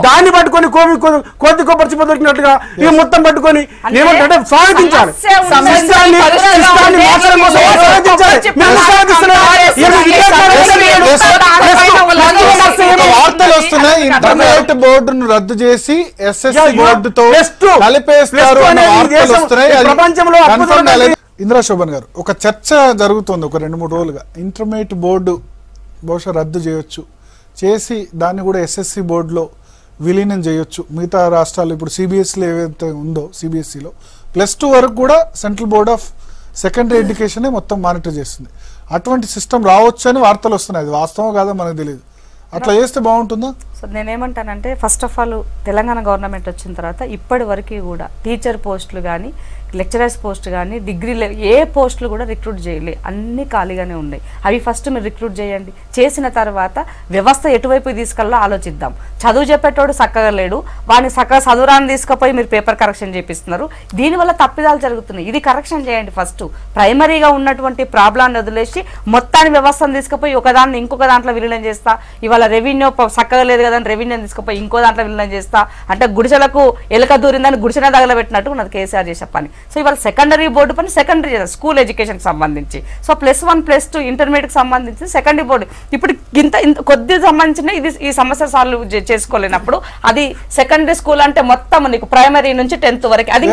[SPEAKER 3] దాన్ని పట్టుకొని కోతి కొబ్బరిచిపోతున్నట్టుగా ఇవి మొత్తం పట్టుకొని ఏమంటే స్వాగతించాలి.
[SPEAKER 1] వార్తలు వస్తున్నాయి, ఇంటర్మీడియట్ బోర్డును రద్దు చేసి ఎస్ఎస్సి బోర్డుతో కలిపేస్తారు అన్న వార్తలు వస్తున్నాయి. ఇందిరా శోభన్ గారు, ఒక చర్చ జరుగుతుంది ఒక 2-3 రోజులుగా, ఇంటర్మీడియట్ బోర్డు బహుశా రద్దు చేయొచ్చు, చేసి దాన్ని కూడా ఎస్ఎస్సి బోర్డులో విలీనం చేయొచ్చు. మిగతా రాష్ట్రాలు ఇప్పుడు సిబిఎస్ఈలో ఏవైతే ఉందో సిబిఎస్ఈలో +2 వరకు కూడా సెంట్రల్ బోర్డ్ ఆఫ్ సెకండరీ ఎడ్యుకేషనే మొత్తం మానిటర్ చేస్తుంది. అటువంటి సిస్టమ్ రావచ్చు అని వార్తలు వస్తున్నాయి. అది వాస్తవం కాదో మనకు తెలియదు. అట్లా చేస్తే బాగుంటుందా?
[SPEAKER 2] సో నేనేమంటానంటే, first of all Telangana government వచ్చిన తర్వాత ఇప్పటి వరకు కూడా టీచర్ పోస్టులు కానీ, లెక్చరర్స్ పోస్ట్ కానీ, డిగ్రీ ఏ పోస్టులు కూడా రిక్రూట్ చేయలే, అన్నీ ఖాళీగానే ఉన్నాయి. అవి ఫస్ట్ మీరు రిక్రూట్ చేయండి. చేసిన తర్వాత వ్యవస్థ ఎటువైపు తీసుకెళ్ళాలో ఆలోచిద్దాం. చదువు చెప్పేటోడు చక్కగా లేడు, వాడిని చక్కగా చదువురాని తీసుకుపోయి మీరు పేపర్ కరెక్షన్ చేపిస్తున్నారు. దీనివల్ల తప్పిదాలు జరుగుతున్నాయి. ఇది కరెక్షన్ చేయండి. ఫస్ట్ ప్రైమరీగా ఉన్నటువంటి ప్రాబ్లాన్ని వదిలేసి మొత్తాన్ని వ్యవస్థను తీసుకుపోయి ఒకదాన్ని ఇంకొక దాంట్లో విలీనం చేస్తా, ఇవాళ రెవెన్యూ చక్కగా లేదు కదా అని రెవెన్యూ తీసుకుపోయి ఇంకో దాంట్లో విలీనం చేస్తా అంటే గుడిసెలకు ఎలుక దూరిందని గుడిసెన తగలబెట్టినట్టు ఉన్నది కేసీఆర్ చేసే పని. సో ఇవాళ సెకండరీ బోర్డు పని సెకండరీ స్కూల్ ఎడ్యుకేషన్ సంబంధించి, సో +1 +2 ఇంటర్మీడియట్ సంబంధించి సెకండరీ బోర్డు ఇప్పుడు ఇంత కొద్ది సంబంధించిన ఇది ఈ సమస్య సాల్వ్ చేసుకోలేనప్పుడు అది సెకండరీ స్కూల్ అంటే మొత్తం నీకు ప్రైమరీ నుంచి 10th వరకు అది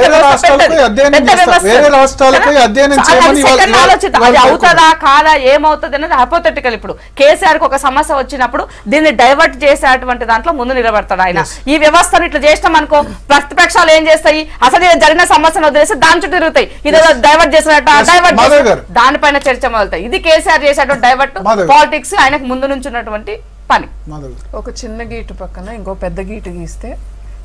[SPEAKER 2] అవుతుందా కాదా ఏమవుతుంది అనేది హైపోథెటికల్. ఇప్పుడు కేసీఆర్ కి ఒక సమస్య వచ్చినప్పుడు దీన్ని డైవర్ట్ చేసేటువంటి దాంట్లో ముందు నిలబడతాడు ఆయన. ఈ వ్యవస్థను ఇట్లా చేసినాం అనుకో, ప్రతిపక్షాలు ఏం చేస్తాయి, అసలు జరిగిన సమస్యను వదిలేసి దాని చుట్టూ తిరుగుతాయి. ఇదే డైవర్ట్ చేసినట్టు దానిపైన చర్చ మొదలుతాయి. ఇది కేసీఆర్ చేసేటువంటి డైవర్ట్ పాలిటిక్స్, ఆయనకు ముందు నుంచి ఉన్నటువంటి పని.
[SPEAKER 4] ఒక చిన్న గీటు పక్కన ఇంకో పెద్ద గీటు గీస్తే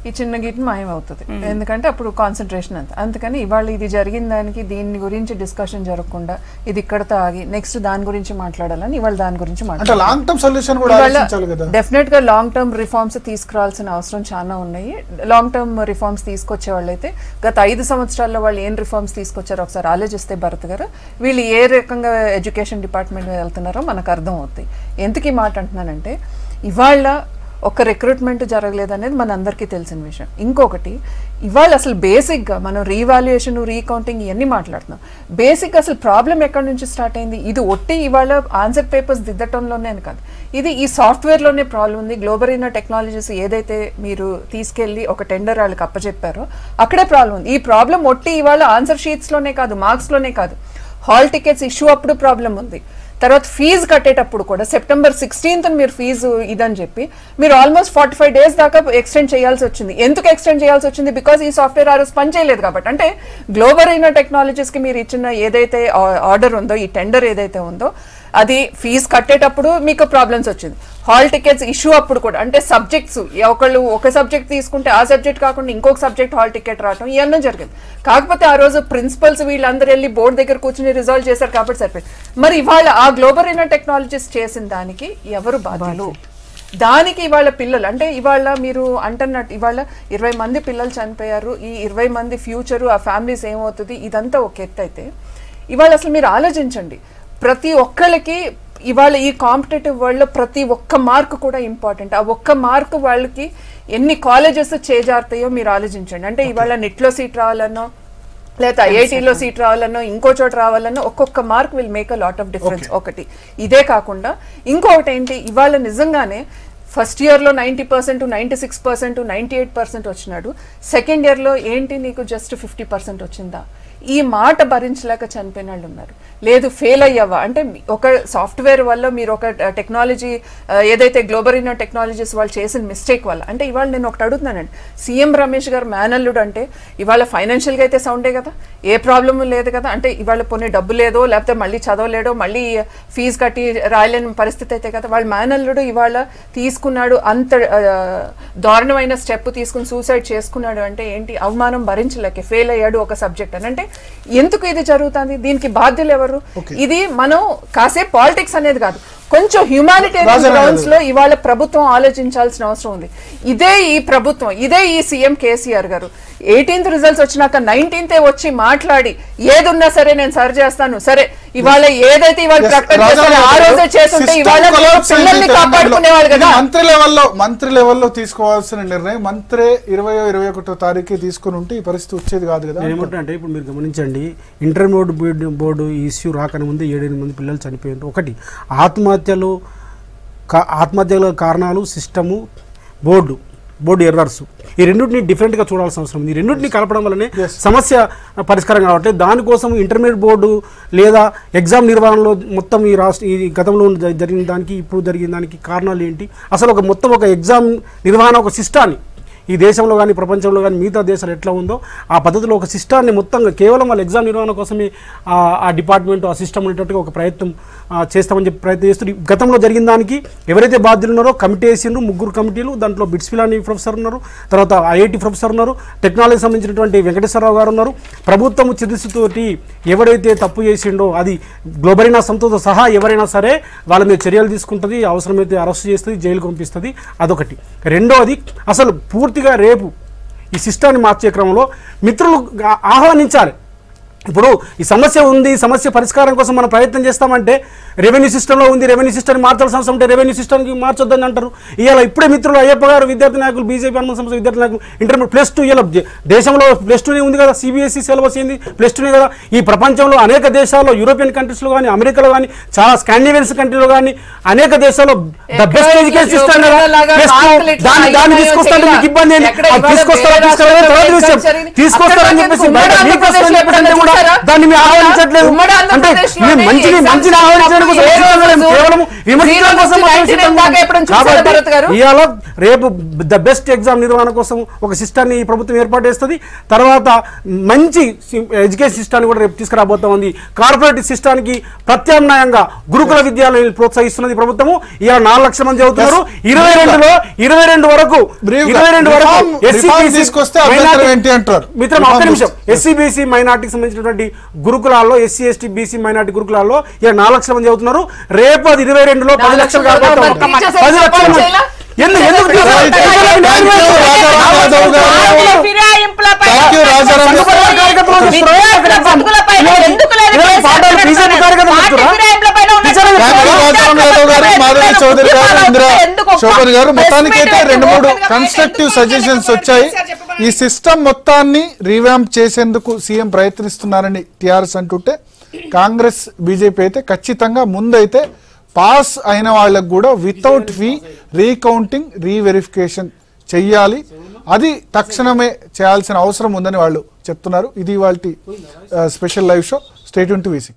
[SPEAKER 4] ఈ చిన్న గీటు మాయం అవుతుంది, ఎందుకంటే అప్పుడు కాన్సన్ట్రేషన్ అంత. అందుకని ఇవాళ ఇది జరిగిన దానికి దీని గురించి డిస్కషన్ జరగకుండా ఇది ఇక్కడతో ఆగి నెక్స్ట్ దాని గురించి మాట్లాడాలని ఇవాళ దాని గురించి మాట్లాడాలి. డెఫినెట్ గా లాంగ్ టర్మ్ రిఫార్మ్స్ తీసుకురావాల్సిన అవసరం చాలా ఉన్నాయి. లాంగ్ టర్మ్ రిఫార్మ్స్ తీసుకొచ్చే వాళ్ళైతే గత 5 సంవత్సరాల్లో వాళ్ళు ఏం రిఫార్మ్స్ తీసుకొచ్చారో ఒకసారి ఆలోచిస్తే భరత్ గారు, వీళ్ళు ఏ రకంగా ఎడ్యుకేషన్ డిపార్ట్మెంట్ మీద వెళ్తున్నారో మనకు అర్థం అవుతాయి. ఎందుకు ఈ మాట అంటున్నానంటే, ఇవాళ ఒక రిక్రూట్మెంట్ జరగలేదు అనేది మన అందరికీ తెలిసిన విషయం. ఇంకొకటి, ఇవాళ అసలు బేసిక్గా మనం రీవాల్యుయేషన్ రీకౌంటింగ్ ఇవన్నీ మాట్లాడుతున్నాం. బేసిక్గా అసలు ప్రాబ్లం ఎక్కడి నుంచి స్టార్ట్ అయింది? ఇది ఒట్టి ఇవాళ ఆన్సర్ పేపర్స్ దిద్దటంలోనే కాదు, ఇది ఈ సాఫ్ట్వేర్లోనే ప్రాబ్లం ఉంది. గ్లోబరీనా టెక్నాలజీస్ ఏదైతే మీరు తీసుకెళ్ళి ఒక టెండర్ వాళ్ళకి అప్పచెప్పారో అక్కడే ప్రాబ్లం ఉంది. ఈ ప్రాబ్లం ఒట్టి ఇవాళ ఆన్సర్ షీట్స్లోనే కాదు, మార్క్స్లోనే కాదు, హాల్ టికెట్స్ ఇష్యూ అప్పుడు ప్రాబ్లం ఉంది. తర్వాత ఫీజు కట్టేటప్పుడు కూడా September 16th మీరు ఫీజు ఇదని చెప్పి మీరు ఆల్మోస్ట్ 45 days దాకా ఎక్స్టెండ్ చేయాల్సి వచ్చింది. ఎందుకు ఎక్స్టెండ్ చేయాల్సి వచ్చింది? బికాజ్ ఈ సాఫ్ట్వేర్ ఆ రోజు పనిచేయలేదు కాబట్టి. అంటే గ్లోబల్ అయిన టెక్నాలజీస్కి మీరు ఇచ్చిన ఏదైతే ఆర్డర్ ఉందో, ఈ టెండర్ ఏదైతే ఉందో, అది ఫీజు కట్టేటప్పుడు మీకు ప్రాబ్లమ్స్ వచ్చింది, హాల్ టికెట్స్ ఇష్యూ అప్పుడు కూడా, అంటే సబ్జెక్ట్స్ ఒకళ్ళు ఒక సబ్జెక్ట్ తీసుకుంటే ఆ సబ్జెక్ట్ కాకుండా ఇంకొక సబ్జెక్ట్ హాల్ టికెట్ రావడం ఇవన్నీ జరిగింది. కాకపోతే ఆ రోజు ప్రిన్సిపల్స్ వీళ్ళందరూ వెళ్ళి బోర్డు దగ్గర కూర్చుని రిజాల్వ్ చేశారు కాబట్టి సరిపోయింది. మరి ఇవాళ ఆ గ్లోబల్ ఇన్నర్ టెక్నాలజీస్ చేసిన దానికి ఎవరు బాధ్యులు? దానికి ఇవాళ పిల్లలు అంటే ఇవాళ మీరు అంటున్నట్టు ఇవాళ 20 మంది పిల్లలు చనిపోయారు, ఈ 20 మంది ఫ్యూచరు ఆ ఫ్యామిలీస్ ఏమవుతుంది ఇదంతా ఒక ఎత్తు అయితే, ఇవాళ అసలు మీరు ఆలోచించండి, ప్రతి ఒక్కళ్ళకి ఇవాళ ఈ కాంపిటేటివ్ వరల్డ్ లో ప్రతి ఒక్క మార్క్ కూడా ఇంపార్టెంట్. ఆ ఒక్క మార్క్ వాళ్ళకి ఎన్ని కాలేజెస్ చేజారుతాయో మీరు ఆలోచించండి. అంటే ఇవాళ నెట్లో సీట్ రావాలన్నో లేదా ఐఐటీలో సీట్ రావాలన్నో ఇంకో చోట రావాలన్నో ఒక్కొక్క mark will make a lot of difference. ఒకటి ఇదే కాకుండా ఇంకొకటి ఏంటి, ఇవాళ నిజంగానే ఫస్ట్ ఇయర్లో 90%, 96%, 98% వచ్చినాడు, సెకండ్ ఇయర్లో ఏంటి నీకు జస్ట్ 50% వచ్చిందా? ఈ మాట భరించలేక చనిపోయిన వాళ్ళు ఉన్నారు. లేదు ఫెయిల్ అయ్యావా అంటే ఒక సాఫ్ట్వేర్ వల్ల మీరు ఒక టెక్నాలజీ ఏదైతే గ్లోబల్ ఇన్నర్ టెక్నాలజీస్ వాళ్ళు చేసిన మిస్టేక్ వల్ల, అంటే ఇవాళ నేను ఒకటి అడుగుతున్నానండి, సీఎం రమేష్ గారు మేనల్లుడు అంటే ఇవాళ ఫైనాన్షియల్గా అయితే సౌండే కదా, ఏ ప్రాబ్లమ్ లేదు కదా, అంటే ఇవాళ పోనీ డబ్బు లేదో లేకపోతే మళ్ళీ చదవలేడో మళ్ళీ ఫీజు కట్టి రాయలేని పరిస్థితి అయితే కదా, వాళ్ళ మేనల్లుడు ఇవాళ తీసుకున్నాడు అంత దారుణమైన స్టెప్ తీసుకుని సూసైడ్ చేసుకున్నాడు అంటే ఏంటి, అవమానం భరించలేక ఫెయిల్ అయ్యాడు ఒక సబ్జెక్ట్ అని. అంటే ఎందుకు ఇది జరుగుతుంది, దీనికి బాధ్యులు ఎవరు? ఇది మనం కాసేపు పాలిటిక్స్ అనేది కాదు, కొంచెం హ్యూమానిటేరియన్ గ్రౌండ్స్ లో ఇవాళ ప్రభుత్వం ఆలోచించాల్సిన అవసరం ఉంది. ఇదే ఈ ప్రభుత్వం, ఇదే ఈ సీఎం కేసీఆర్ గారు 18th రిజల్ట్స్ వచ్చినాక 19th వచ్చి మాట్లాడి ఏదున్నా సరే నేను సరి చేస్తాను, సరే ఇవాళ ఏదైతే ఇవాళ ప్రకటన చేస్తారో ఆ రోజే చేస్తుంటే ఇవాళ పిల్లల్ని కాపాడుకునేవాళ్ళు కదా.
[SPEAKER 1] మంత్రి లెవెల్లో తీసుకోవాల్సిన నిర్ణయం మంత్రి 20-21 తారీఖు తీసుకుని ఉంటే ఈ పరిస్థితి వచ్చేది కాదు కదా.
[SPEAKER 3] ఏమంటే ఇప్పుడు మీరు గమనించండి, ఇంటర్మీడియట్ బోర్డు ఈ ఇష్యూ రాకని ముందే 7-8 మంది పిల్లలు చనిపోయారు. ఒకటి ఆత్మహత్యల కారణాలు సిస్టము, బోర్డు ఎర్రర్స్, ఈ రెండింటిని డిఫరెంట్గా చూడాల్సిన అవసరం ఉంది. ఈ రెండింటిని కలపడం వల్లనే సమస్య పరిష్కారం కావట్లేదు. దానికోసం ఇంటర్మీడియట్ బోర్డు లేదా ఎగ్జామ్ నిర్వహణలో మొత్తం ఈ గతంలో జరిగిన దానికి ఇప్పుడు జరిగిన దానికి కారణాలు ఏంటి, అసలు ఒక ఎగ్జామ్ నిర్వహణ ఒక సిస్టాన్ని ఈ దేశంలో కానీ ప్రపంచంలో కానీ మిగతా దేశాలు ఎట్లా ఉందో ఆ పద్ధతిలో ఒక సిస్టాన్ని మొత్తంగా కేవలం వాళ్ళ ఎగ్జామ్ నిర్వహణ కోసమే ఆ డిపార్ట్మెంట్ ఆ సిస్టమ్ ఉండేటట్టుగా ఒక ప్రయత్నం చేస్తామని చెప్పి ప్రయత్నం చేస్తూ గతంలో జరిగిన దానికి ఎవరైతే బాధ్యులు ఉన్నారో కమిటీ వేసిండ్రు, 3 కమిటీలు, దాంట్లో బిట్స్ పిలాని ప్రొఫెసర్ ఉన్నారు, తర్వాత ఐఐటి ప్రొఫెసర్ ఉన్నారు, టెక్నాలజీ సంబంధించినటువంటి వెంకటేశ్వరరావు గారు ఉన్నారు. ప్రభుత్వం చిరుస్తోటి ఎవరైతే తప్పు చేసిండో అది గ్లోబల్ ఇన్నర్ సంస్థతో సహా ఎవరైనా సరే వాళ్ళ మీద చర్యలు తీసుకుంటుంది, అవసరమైతే అరెస్ట్ చేస్తుంది, జైలుకు పంపిస్తుంది. అదొకటి. రెండోది అసలు పూర్తిగా రేపు ఈ సిస్టాన్ని మార్చే క్రమంలో మిత్రులు ఆహ్వానించాలి. ఇప్పుడు ఈ సమస్య ఉంది, ఈ సమస్య పరిష్కారం కోసం మనం ప్రయత్నం చేస్తామంటే రెవెన్యూ సిస్టంలో ఉంది, రెవెన్యూ సిస్టమ్ని మార్చాల్సిన అవసరం ఉంటే రెవెన్యూ సిస్టమ్కి మార్చొద్దని అంటారు. ఇవాళ ఇప్పుడే మిత్రులు అయ్యప్ప గారు విద్యార్థి నాయకులు, బీజేపీ అనుమతి సంస్థ విద్యార్థి నాయకులు ఇంటర్మీడియట్ +2 ఇలా దేశంలో +2 ఉంది కదా, సిబిఎస్ఈ సిలబస్ ఏంది +2 కదా. ఈ ప్రపంచంలో అనేక దేశాల్లో యూరోపియన్ కంట్రీస్లో కానీ అమెరికాలో కానీ చాలా స్కాండినేవియన్స్ కంట్రీలో కానీ అనేక దేశాల్లో ద బెస్ట్ ఎడ్యుకేషన్ సిస్టమ్ కదా. దాన్ని తీసుకొస్తాను మీకు ఇబ్బంది ఏంటి, తీసుకొస్తారని చెప్పేసి కూడా దాన్ని మేము ఆహ్వానించట్లేదు. అంటే మంచిని ఆహ్వానించడం కేవలం విమర్శించడం కోసం. ఇవాళ రేపు ద బెస్ట్ ఎగ్జామ్ నిర్వహణ కోసం ఒక సిస్టాన్ని ప్రభుత్వం ఏర్పాటు చేస్తుంది. తర్వాత మంచి ఎడ్యుకేషన్ సిస్టాన్ని కూడా రేపు తీసుకురాబోతా ఉంది. కార్పొరేట్ సిస్టానికి ప్రత్యామ్నాయంగా గురుకుల విద్యాలయాలు ప్రోత్సహిస్తున్నది ప్రభుత్వము. ఇవాళ 4 లక్షల మంది చదువుతున్నారు. 22 వరకు ఎస్సీబీసీ మైనార్టీకి సంబంధించినటువంటి గురుకులాల్లో, ఎస్సీ ఎస్టీ బీసీ మైనార్టీ గురుకులాల్లో ఇలా 4 లక్షల మంది చదువుతున్నారు. రేపు అది 22లో 10 లక్షలు కాబోతాం. 10 లక్షల
[SPEAKER 1] శోభన్ గారు మొత్తానికైతే 2-3 కన్స్ట్రక్టివ్ సజెషన్స్ వచ్చాయి. ఈ సిస్టమ్ మొత్తాన్ని రీవ్యాంప్ చేసేందుకు సీఎం ప్రయత్నిస్తున్నారని టీఆర్ఎస్ అంటుంటే, కాంగ్రెస్ బీజేపీ అయితే ఖచ్చితంగా ముందైతే పాస్ అయిన వాళ్ళకు కూడా వితౌట్ ఫీ రీకౌంటింగ్ రీవెరిఫికేషన్ చెయ్యాలి, అది తక్షణమే చేయాల్సిన అవసరం ఉందని వాళ్ళు చెప్తున్నారు. ఇది వాళ్ళ special live show. Stay tune to V6.